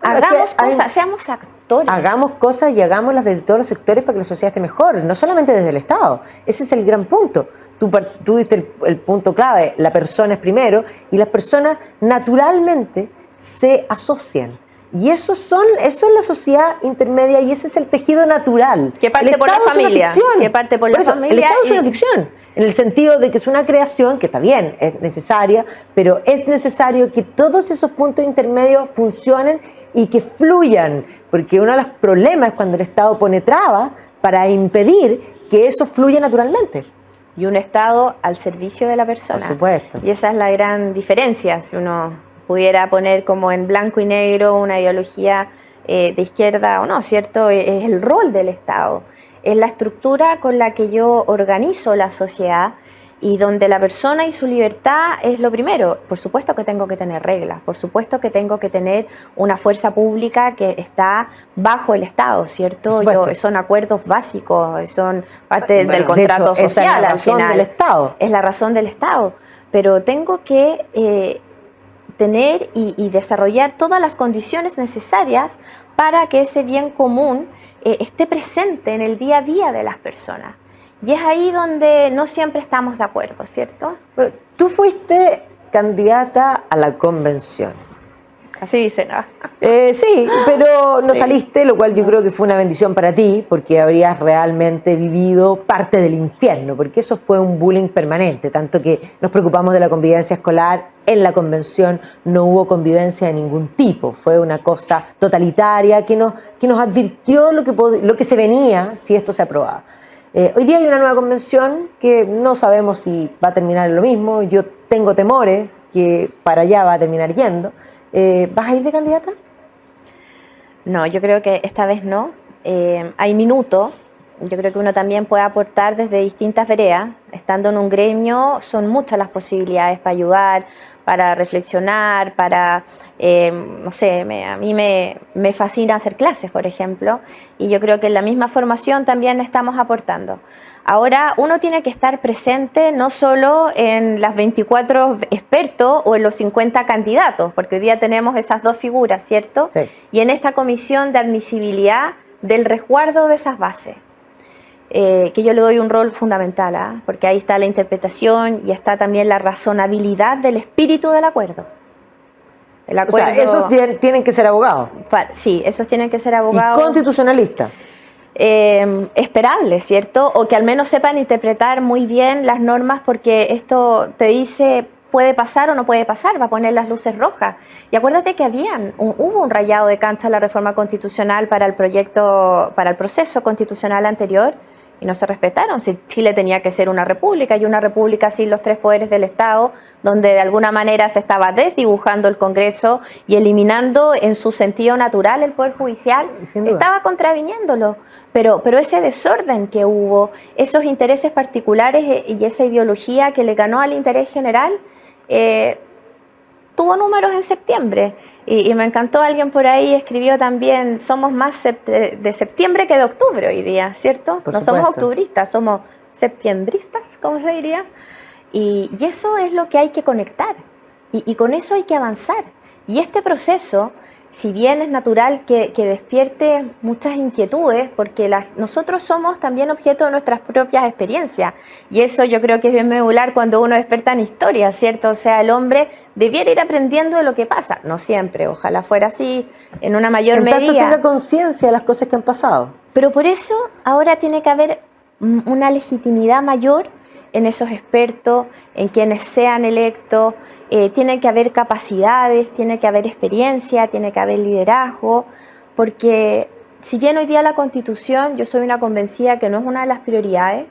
S2: Hagamos cosas, seamos actores.
S1: Hagamos cosas y hagámoslas desde todos los sectores para que la sociedad esté mejor, no solamente desde el Estado. Ese es el gran punto. Tú diste el punto clave, la persona es primero, y las personas naturalmente se asocian. Y eso es la sociedad intermedia y ese es el tejido natural.
S2: Que parte por la familia. Que parte por la familia.
S1: El Estado es una ficción, en el sentido de que es una creación que está bien, es necesaria, pero es necesario que todos esos puntos intermedios funcionen y que fluyan, porque uno de los problemas es cuando el Estado pone trabas para impedir que eso fluya naturalmente.
S2: Y un Estado al servicio de la persona.
S1: Por supuesto.
S2: Y esa es la gran diferencia, si uno pudiera poner como en blanco y negro una ideología de izquierda o no, ¿cierto? Es el rol del Estado, es la estructura con la que yo organizo la sociedad y donde la persona y su libertad es lo primero. Por supuesto que tengo que tener reglas, por supuesto que tengo que tener una fuerza pública que está bajo el Estado, ¿cierto? Son acuerdos básicos, son parte del contrato
S1: social.
S2: Esa es la
S1: razón
S2: al final.
S1: Del Estado.
S2: Es la razón del Estado, pero tengo que tener y desarrollar todas las condiciones necesarias para que ese bien común esté presente en el día a día de las personas. Y es ahí donde no siempre estamos de acuerdo, ¿cierto?
S1: Pero tú fuiste candidata a la convención.
S2: Así dicen, ¿no?
S1: Sí, pero no saliste, lo cual yo creo que fue una bendición para ti, porque habrías realmente vivido parte del infierno, porque eso fue un bullying permanente, tanto que nos preocupamos de la convivencia escolar. En la convención no hubo convivencia de ningún tipo, fue una cosa totalitaria que nos advirtió lo que se venía si esto se aprobaba. Hoy día hay una nueva convención que no sabemos si va a terminar en lo mismo. Yo tengo temores que para allá va a terminar yendo. ¿Vas a ir de candidata?
S2: No, yo creo que esta vez no. Hay minuto. Yo creo que uno también puede aportar desde distintas veredas. Estando en un gremio son muchas las posibilidades para ayudar, para reflexionar, para, no sé, a mí me fascina hacer clases, por ejemplo, y yo creo que en la misma formación también estamos aportando. Ahora uno tiene que estar presente no solo en las 24 expertos o en los 50 candidatos, porque hoy día tenemos esas dos figuras, ¿cierto?
S1: Sí.
S2: Y en esta comisión de admisibilidad del resguardo de esas bases. Que yo le doy un rol fundamental, porque ahí está la interpretación y está también la razonabilidad del espíritu del acuerdo. El acuerdo,
S1: o sea, esos tienen que ser abogados.
S2: Sí, esos tienen que ser abogados.
S1: ¿Y constitucionalistas?
S2: Esperables, ¿cierto? O que al menos sepan interpretar muy bien las normas, porque esto te dice puede pasar o no puede pasar, va a poner las luces rojas. Y acuérdate que hubo un rayado de cancha en la reforma constitucional para el proceso constitucional anterior, y no se respetaron. Si Chile tenía que ser una república, y una república sin los tres poderes del Estado, donde de alguna manera se estaba desdibujando el Congreso y eliminando en su sentido natural el Poder Judicial, estaba contraviniéndolo. Pero ese desorden que hubo, esos intereses particulares y esa ideología que le ganó al interés general, tuvo números en septiembre. Y me encantó, alguien por ahí escribió también, somos más de septiembre que de octubre hoy día, ¿cierto? No somos octubristas, somos septiembristas, ¿cómo se diría? Y eso es lo que hay que conectar, y con eso hay que avanzar. Y este proceso, si bien es natural que despierte muchas inquietudes, porque nosotros somos también objeto de nuestras propias experiencias, y eso yo creo que es bien medular cuando uno despierta en historia, ¿cierto? O sea, el hombre debiera ir aprendiendo de lo que pasa, no siempre, ojalá fuera así, en una mayor medida. En tanto
S1: tenga conciencia de las cosas que han pasado.
S2: Pero por eso ahora tiene que haber una legitimidad mayor en esos expertos, en quienes sean electos. Tiene que haber capacidades, tiene que haber experiencia, tiene que haber liderazgo, porque si bien hoy día la Constitución, yo soy una convencida que no es una de las prioridades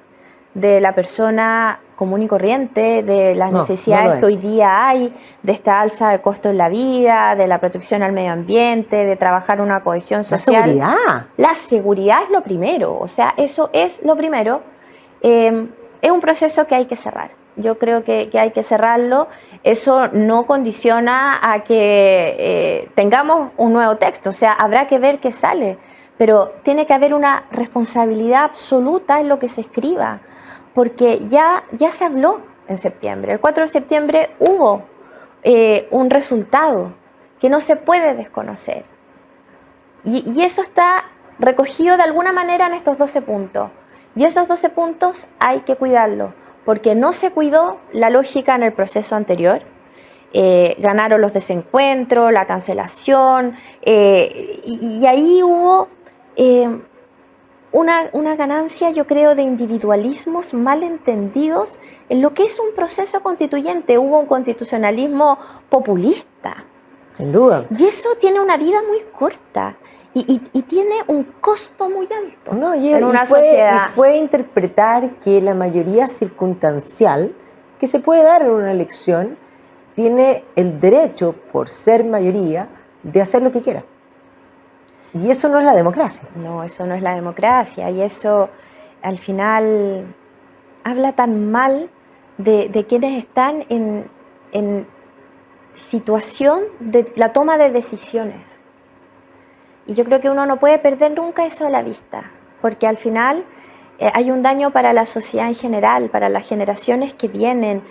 S2: de la persona común y corriente, de las necesidades que hoy día hay, de esta alza de costos en la vida, de la protección al medio ambiente, de trabajar una cohesión social.
S1: La seguridad.
S2: La seguridad es lo primero, o sea, eso es lo primero. Es un proceso que hay que cerrar. Yo creo que hay que cerrarlo. Eso no condiciona a que tengamos un nuevo texto, o sea, habrá que ver qué sale, pero tiene que haber una responsabilidad absoluta en lo que se escriba, porque ya se habló en septiembre. El 4 de septiembre hubo un resultado que no se puede desconocer, y eso está recogido de alguna manera en estos 12 puntos, y esos 12 puntos hay que cuidarlos, porque no se cuidó la lógica en el proceso anterior. Ganaron los desencuentros, la cancelación, y ahí hubo una ganancia, yo creo, de individualismos mal entendidos en lo que es un proceso constituyente. Hubo un constitucionalismo populista.
S1: Sin duda.
S2: Y eso tiene una vida muy corta. Y tiene un costo muy alto en una sociedad.
S1: Y fue interpretar que la mayoría circunstancial que se puede dar en una elección tiene el derecho, por ser mayoría, de hacer lo que quiera. Y eso no es la democracia.
S2: No, eso no es la democracia. Y eso, al final, habla tan mal de quienes están en situación de la toma de decisiones. Y yo creo que uno no puede perder nunca eso de la vista, porque al final hay un daño para la sociedad en general, para las generaciones que vienen.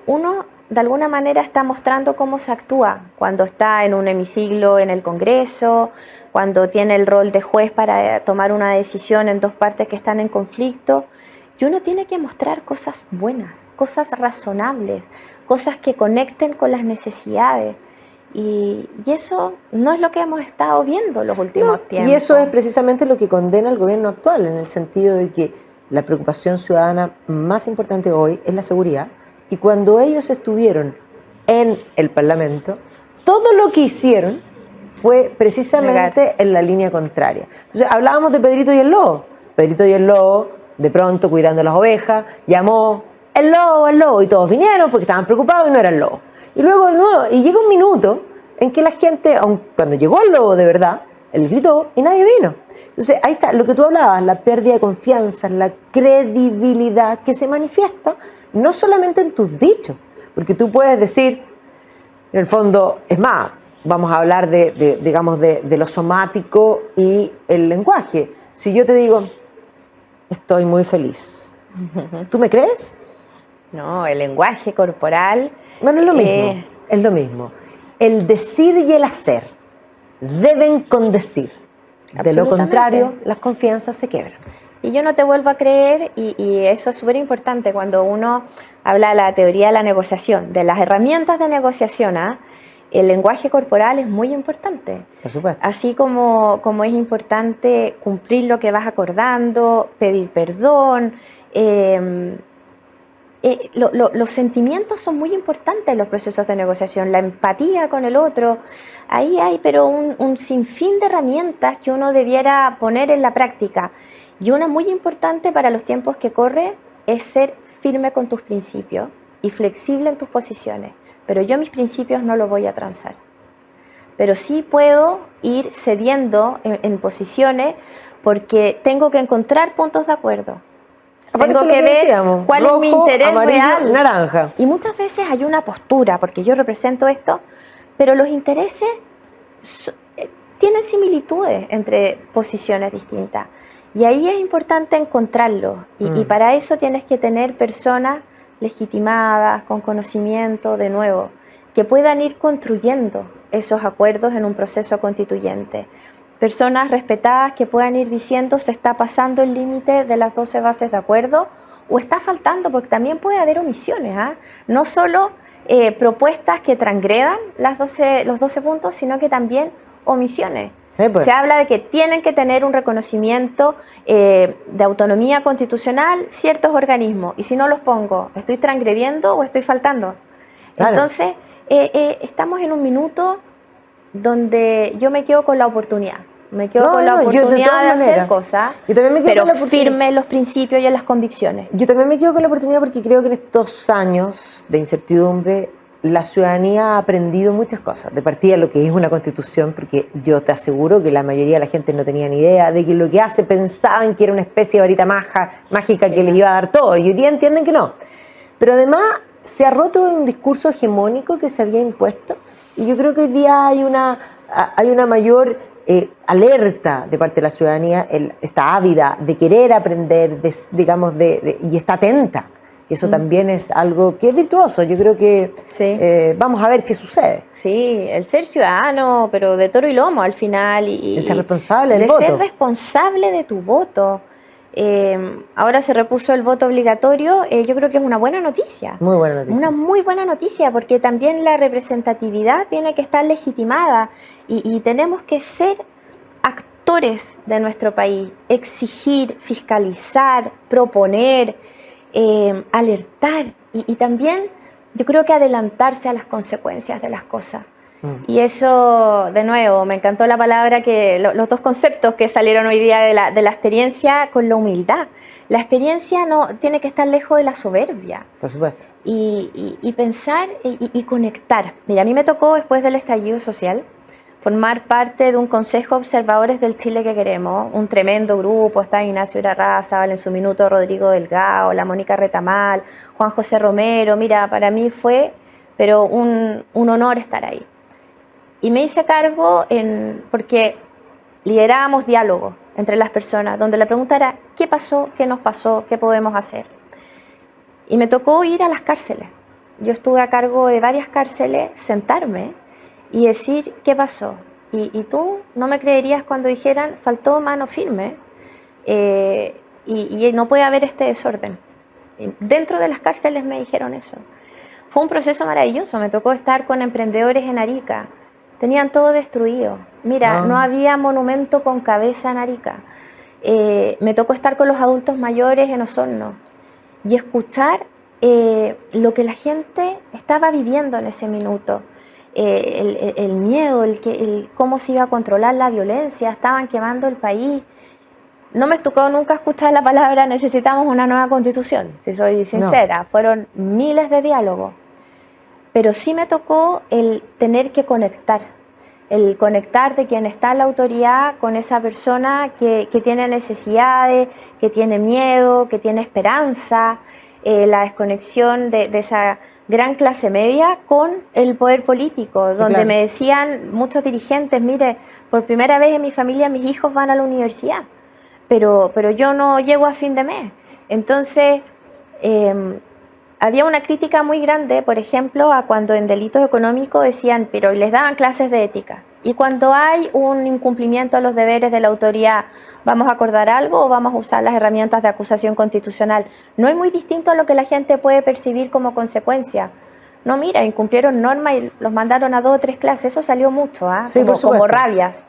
S2: Uno de alguna manera está mostrando cómo se actúa cuando está en un hemiciclo en el Congreso, cuando tiene el rol de juez para tomar una decisión en dos partes que están en conflicto. Y uno tiene que mostrar cosas buenas, cosas razonables, cosas que conecten con las necesidades. Y eso no es lo que hemos estado viendo los últimos tiempos.
S1: Y eso es precisamente lo que condena al gobierno actual, en el sentido de que la preocupación ciudadana más importante hoy es la seguridad. Y cuando ellos estuvieron en el Parlamento, todo lo que hicieron fue precisamente en la línea contraria. Entonces hablábamos de Pedrito y el Lobo. Pedrito y el Lobo, de pronto cuidando las ovejas, llamó el lobo, y todos vinieron porque estaban preocupados y no era el lobo. Y luego de nuevo, y llega un minuto en que la gente, aun cuando llegó el lobo de verdad, él gritó y nadie vino. Entonces ahí está lo que tú hablabas, la pérdida de confianza, la credibilidad que se manifiesta no solamente en tus dichos, porque tú puedes decir, en el fondo, es más, vamos a hablar de lo somático y el lenguaje. Si yo te digo, estoy muy feliz, ¿tú me crees?
S2: No, el lenguaje corporal...
S1: Bueno, es lo mismo, es lo mismo. El decir y el hacer deben condecir. De lo contrario, las confianzas se quebran.
S2: Y yo no te vuelvo a creer, y eso es súper importante cuando uno habla de la teoría de la negociación, de las herramientas de negociación, el lenguaje corporal es muy importante.
S1: Por supuesto.
S2: Así como es importante cumplir lo que vas acordando, pedir perdón. Los sentimientos son muy importantes en los procesos de negociación, la empatía con el otro. Ahí hay pero un sinfín de herramientas que uno debiera poner en la práctica. Y una muy importante para los tiempos que corre es ser firme con tus principios y flexible en tus posiciones. Pero yo mis principios no los voy a transar. Pero sí puedo ir cediendo en posiciones porque tengo que encontrar puntos de acuerdo. Tengo que ver cuál es mi interés real.
S1: Naranja.
S2: Y muchas veces hay una postura, porque yo represento esto, pero los intereses tienen similitudes entre posiciones distintas. Y ahí es importante encontrarlo. Y para eso tienes que tener personas legitimadas, con conocimiento, de nuevo, que puedan ir construyendo esos acuerdos en un proceso constituyente. Personas respetadas que puedan ir diciendo se está pasando el límite de las 12 bases de acuerdo o está faltando, porque también puede haber omisiones, no solo propuestas que transgredan los 12 puntos, sino que también omisiones. Sí, pues. Se habla de que tienen que tener un reconocimiento de autonomía constitucional ciertos organismos, y si no los pongo, ¿estoy transgrediendo o estoy faltando? Claro. Entonces, estamos en un minuto donde yo me quedo con la oportunidad. Me quedo con la oportunidad de hacer cosas, pero firme en los principios y en las convicciones.
S1: Yo también me quedo con la oportunidad porque creo que en estos años de incertidumbre la ciudadanía ha aprendido muchas cosas. De partida lo que es una constitución, porque yo te aseguro que la mayoría de la gente no tenía ni idea de que lo que hace pensaban que era una especie de varita mágica que les iba a dar todo, y hoy día entienden que no. Pero además se ha roto un discurso hegemónico que se había impuesto. Y yo creo que hoy día hay una mayor alerta de parte de la ciudadanía, está ávida de querer aprender, y está atenta. Que eso también es algo que es virtuoso. Yo creo que sí. Vamos a ver qué sucede.
S2: Sí, el ser ciudadano, pero de toro y lomo al final.
S1: El ser responsable del voto.
S2: De ser responsable de tu voto. Ahora se repuso el voto obligatorio, yo creo que es una buena noticia.
S1: Muy buena noticia.
S2: Una muy buena noticia, porque también la representatividad tiene que estar legitimada y tenemos que ser actores de nuestro país, exigir, fiscalizar, proponer, alertar y también yo creo que adelantarse a las consecuencias de las cosas. Y eso, de nuevo, me encantó la palabra, los dos conceptos que salieron hoy día de la experiencia con la humildad. La experiencia no tiene que estar lejos de la soberbia.
S1: Por supuesto.
S2: Y pensar y conectar. Mira, a mí me tocó después del estallido social, formar parte de un consejo de observadores del Chile que queremos, un tremendo grupo, está Ignacio Irarrázaval, en su minuto Rodrigo Delgado, la Mónica Retamal, Juan José Romero. Mira, para mí fue pero un honor estar ahí. Y me hice cargo porque liderábamos diálogo entre las personas, donde la pregunta era ¿qué pasó? ¿Qué nos pasó? ¿Qué podemos hacer? Y me tocó ir a las cárceles. Yo estuve a cargo de varias cárceles, sentarme y decir ¿qué pasó? Y tú no me creerías cuando dijeran faltó mano firme y no puede haber este desorden. Y dentro de las cárceles me dijeron eso. Fue un proceso maravilloso, me tocó estar con emprendedores en Arica, tenían todo destruido. Mira, no había monumento con cabeza en Arica. Me tocó estar con los adultos mayores en Osorno y escuchar lo que la gente estaba viviendo en ese minuto. El miedo, cómo se iba a controlar la violencia, estaban quemando el país. No me tocó nunca escuchar la palabra necesitamos una nueva constitución, si soy sincera. No. Fueron miles de diálogos. Pero sí me tocó el tener que conectar, el conectar de quien está en la autoridad con esa persona que tiene necesidades, que tiene miedo, que tiene esperanza, la desconexión de esa gran clase media con el poder político, sí, donde claro. Me decían muchos dirigentes, mire, por primera vez en mi familia mis hijos van a la universidad, pero yo no llego a fin de mes. Entonces, había una crítica muy grande, por ejemplo, a cuando en delitos económicos decían, pero les daban clases de ética. Y cuando hay un incumplimiento de los deberes de la autoridad, ¿vamos a acordar algo o vamos a usar las herramientas de acusación constitucional? No es muy distinto a lo que la gente puede percibir como consecuencia. No, mira, incumplieron normas y los mandaron a 2 o 3 clases, eso salió mucho, ¿eh? Sí, como rabias.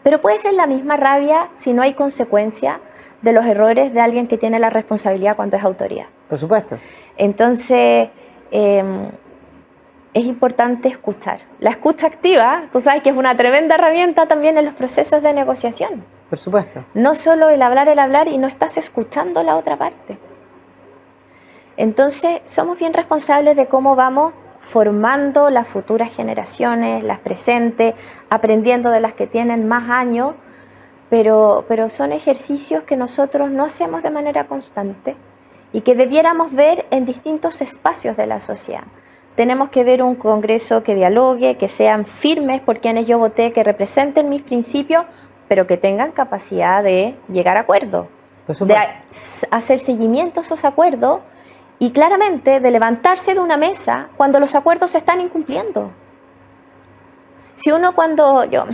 S2: Pero puede ser la misma rabia si no hay consecuencia de los errores de alguien que tiene la responsabilidad cuando es autoridad.
S1: Por supuesto.
S2: Entonces, es importante escuchar. La escucha activa, tú sabes que es una tremenda herramienta también en los procesos de negociación.
S1: Por supuesto.
S2: No solo el hablar y no estás escuchando la otra parte. Entonces, somos bien responsables de cómo vamos formando las futuras generaciones, las presentes, aprendiendo de las que tienen más años, pero son ejercicios que nosotros no hacemos de manera constante y que debiéramos ver en distintos espacios de la sociedad. Tenemos que ver un Congreso que dialogue, que sean firmes por quienes yo voté, que representen mis principios, pero que tengan capacidad de llegar a acuerdos, de hacer seguimiento a esos acuerdos y claramente de levantarse de una mesa cuando los acuerdos se están incumpliendo. Si uno yo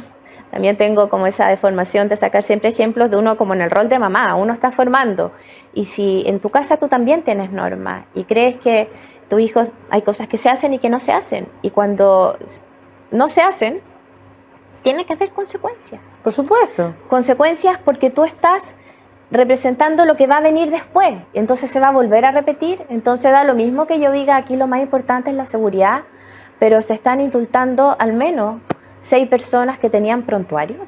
S2: también tengo como esa deformación de sacar siempre ejemplos de uno como en el rol de mamá, uno está formando y si en tu casa tú también tienes normas y crees que tu hijo hay cosas que se hacen y que no se hacen y cuando no se hacen tiene que haber consecuencias.
S1: Por supuesto.
S2: Consecuencias porque tú estás representando lo que va a venir después, entonces se va a volver a repetir, entonces da lo mismo que yo diga aquí lo más importante es la seguridad, pero se están indultando al menos 6 personas que tenían prontuario,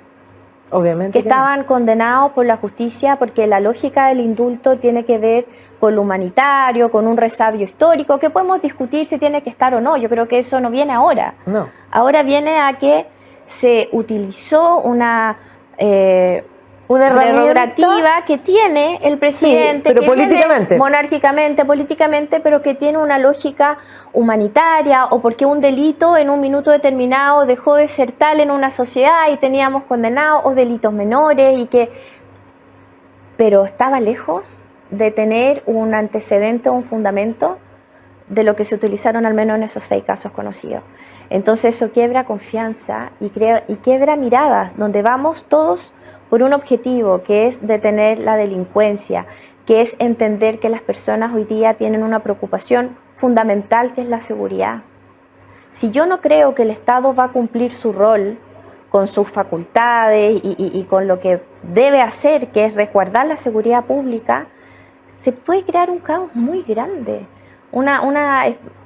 S1: obviamente
S2: que estaban condenados por la justicia, porque la lógica del indulto tiene que ver con lo humanitario, con un resabio histórico, que podemos discutir si tiene que estar o no, yo creo que eso no viene ahora.
S1: No.
S2: Ahora viene a que se utilizó una prerrogativa que tiene el presidente,
S1: sí, pero
S2: que
S1: políticamente,
S2: monárquicamente, políticamente, pero que tiene una lógica humanitaria o porque un delito en un minuto determinado dejó de ser tal en una sociedad y teníamos condenados o delitos menores pero estaba lejos de tener un antecedente o un fundamento de lo que se utilizaron al menos en esos 6 casos conocidos. Entonces eso quiebra confianza y quiebra miradas, donde vamos todos por un objetivo que es detener la delincuencia, que es entender que las personas hoy día tienen una preocupación fundamental que es la seguridad. Si yo no creo que el Estado va a cumplir su rol con sus facultades y con lo que debe hacer, que es resguardar la seguridad pública, se puede crear un caos muy grande,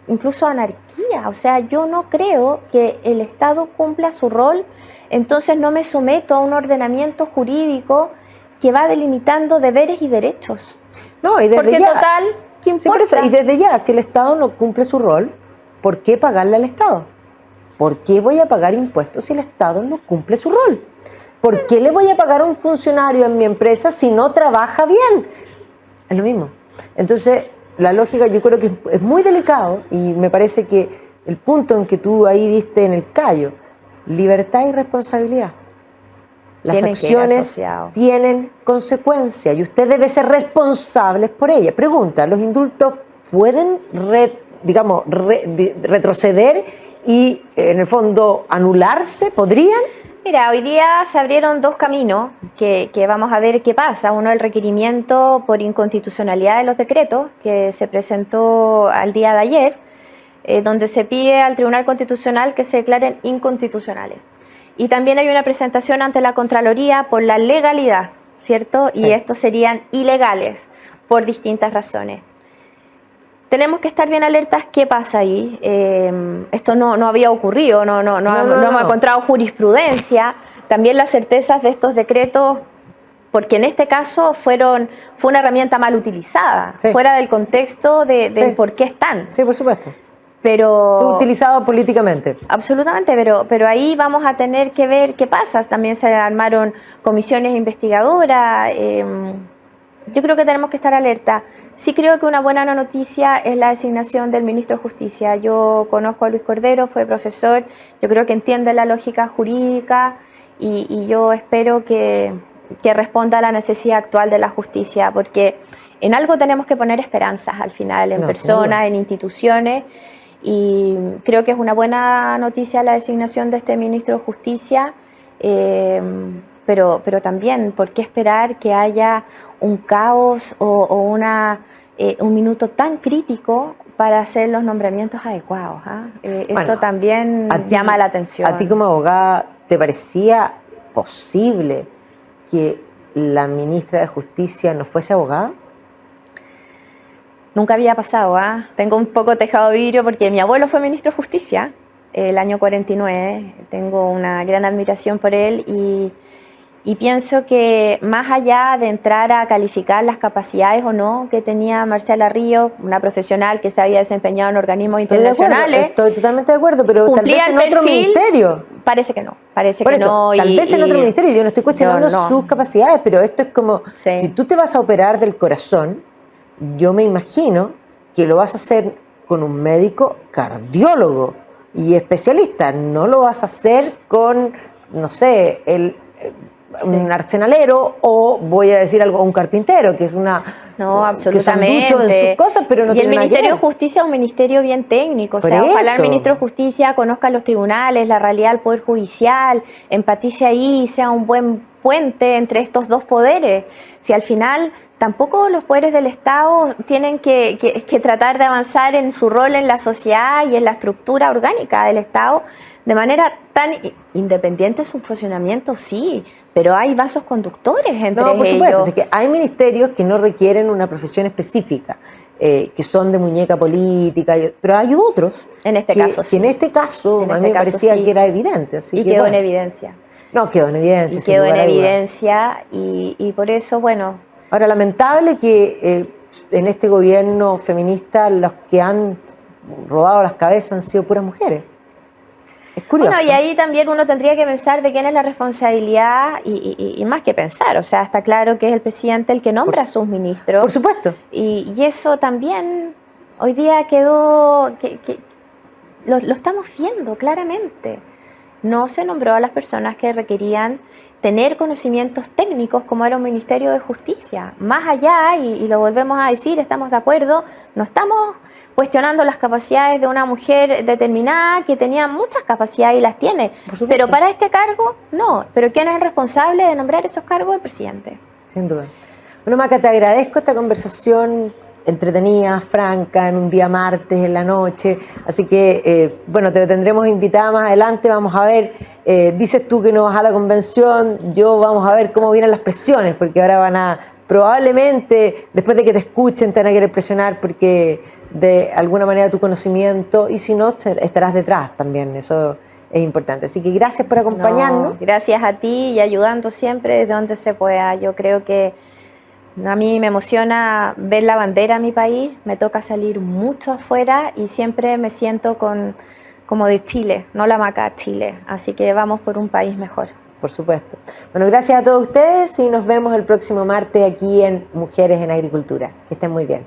S2: incluso anarquía. O sea, yo no creo que el Estado cumpla su rol, entonces no me someto a un ordenamiento jurídico que va delimitando deberes y derechos.
S1: No, y desde
S2: porque
S1: ya,
S2: total, ¿qué importa?
S1: Sí, por eso, y desde ya, si el Estado no cumple su rol, ¿por qué pagarle al Estado? ¿por qué voy a pagar impuestos si el Estado no cumple su rol? ¿Por qué le voy a pagar a un funcionario en mi empresa si no trabaja bien? Es lo mismo. Entonces, la lógica yo creo que es muy delicado y me parece que el punto en que tú ahí diste en el callo, libertad y responsabilidad. Las acciones tienen consecuencias y usted debe ser responsable por ellas. Pregunta, ¿los indultos pueden, retroceder y en el fondo anularse? ¿Podrían?
S2: Mira, hoy día se abrieron dos caminos que vamos a ver qué pasa. Uno, el requerimiento por inconstitucionalidad de los decretos que se presentó al día de ayer, donde se pide al Tribunal Constitucional que se declaren inconstitucionales. Y también hay una presentación ante la Contraloría por la legalidad, ¿cierto? Sí. Y estos serían ilegales por distintas razones. Tenemos que estar bien alertas qué pasa ahí. Esto no había ocurrido, no hemos encontrado jurisprudencia. También las certezas de estos decretos, porque en este caso fue una herramienta mal utilizada, sí, fuera del contexto del sí, por qué están.
S1: Sí, por supuesto.
S2: Pero
S1: fue utilizado políticamente.
S2: Absolutamente, pero ahí vamos a tener que ver qué pasa. También se armaron comisiones investigadoras. Yo creo que tenemos que estar alerta. Sí creo que una buena noticia es la designación del ministro de Justicia. Yo conozco a Luis Cordero, fue profesor, yo creo que entiende la lógica jurídica y yo espero que responda a la necesidad actual de la justicia, porque en algo tenemos que poner esperanzas al final, en personas, en instituciones, y creo que es una buena noticia la designación de este ministro de Justicia, pero también, ¿por qué esperar que haya un caos o un minuto tan crítico para hacer los nombramientos adecuados? Eso también llama la atención.
S1: ¿A ti como abogada te parecía posible que la ministra de Justicia no fuese abogada?
S2: Nunca había pasado. Tengo un poco tejado de vidrio porque mi abuelo fue ministro de Justicia el año 49. Tengo una gran admiración por él y pienso que más allá de entrar a calificar las capacidades o no que tenía Marcela Ríos, una profesional que se había desempeñado en organismos internacionales.
S1: Estoy totalmente de acuerdo, pero tal vez en otro ministerio.
S2: Parece que no, parece
S1: Por
S2: que
S1: eso,
S2: no.
S1: Tal vez en otro ministerio, yo no estoy cuestionando sus capacidades, pero esto es como, sí, si tú te vas a operar del corazón, yo me imagino que lo vas a hacer con un médico cardiólogo y especialista, no lo vas a hacer con, no sé, un arsenalero o, voy a decir algo, un carpintero, que es
S2: absolutamente,
S1: que son duchos en sus cosas, pero no
S2: y el Ministerio de Justicia es un ministerio bien técnico, o sea, ojalá el ministro de Justicia conozca los tribunales, la realidad del Poder Judicial, empatice ahí, sea un buen puente entre estos dos poderes. Si al final tampoco los poderes del Estado tienen que tratar de avanzar en su rol en la sociedad y en la estructura orgánica del Estado de manera tan independiente, su funcionamiento, sí, pero hay vasos conductores entre ellos.
S1: No, por supuesto, es que hay ministerios que no requieren una profesión específica, que son de muñeca política, pero hay otros
S2: en este caso,
S1: sí. Que en este caso a mí me parecía que era evidente. Así
S2: y quedó en evidencia.
S1: No, quedó en evidencia.
S2: Y quedó en evidencia y por eso, bueno.
S1: Ahora, lamentable que en este gobierno feminista los que han robado las cabezas han sido puras mujeres. Es curioso.
S2: Bueno, y ahí también uno tendría que pensar de quién es la responsabilidad y más que pensar, o sea, está claro que es el presidente el que nombra a sus ministros.
S1: Por supuesto.
S2: Y eso también hoy día quedó, lo estamos viendo claramente. No se nombró a las personas que requerían tener conocimientos técnicos como era un Ministerio de Justicia. Más allá, y lo volvemos a decir, estamos de acuerdo, no estamos cuestionando las capacidades de una mujer determinada que tenía muchas capacidades y las tiene, pero para este cargo no. Pero ¿quién es el responsable de nombrar esos cargos? El presidente.
S1: Sin duda. Bueno, Maca, te agradezco esta conversación entretenida, franca, en un día martes, en la noche, así que, bueno, te tendremos invitada más adelante, vamos a ver, dices tú que no vas a la convención, vamos a ver cómo vienen las presiones, porque ahora probablemente, después de que te escuchen, te van a querer presionar porque de alguna manera tu conocimiento, y si no, estarás detrás también, eso es importante. Así que gracias por acompañarnos.
S2: No, gracias a ti y ayudando siempre desde donde se pueda. Yo creo que a mí me emociona ver la bandera de mi país, me toca salir mucho afuera y siempre me siento con como de Chile, no la maca, Chile. Así que vamos por un país mejor.
S1: Por supuesto. Bueno, gracias a todos ustedes y nos vemos el próximo martes aquí en Mujeres en Agricultura. Que estén muy bien.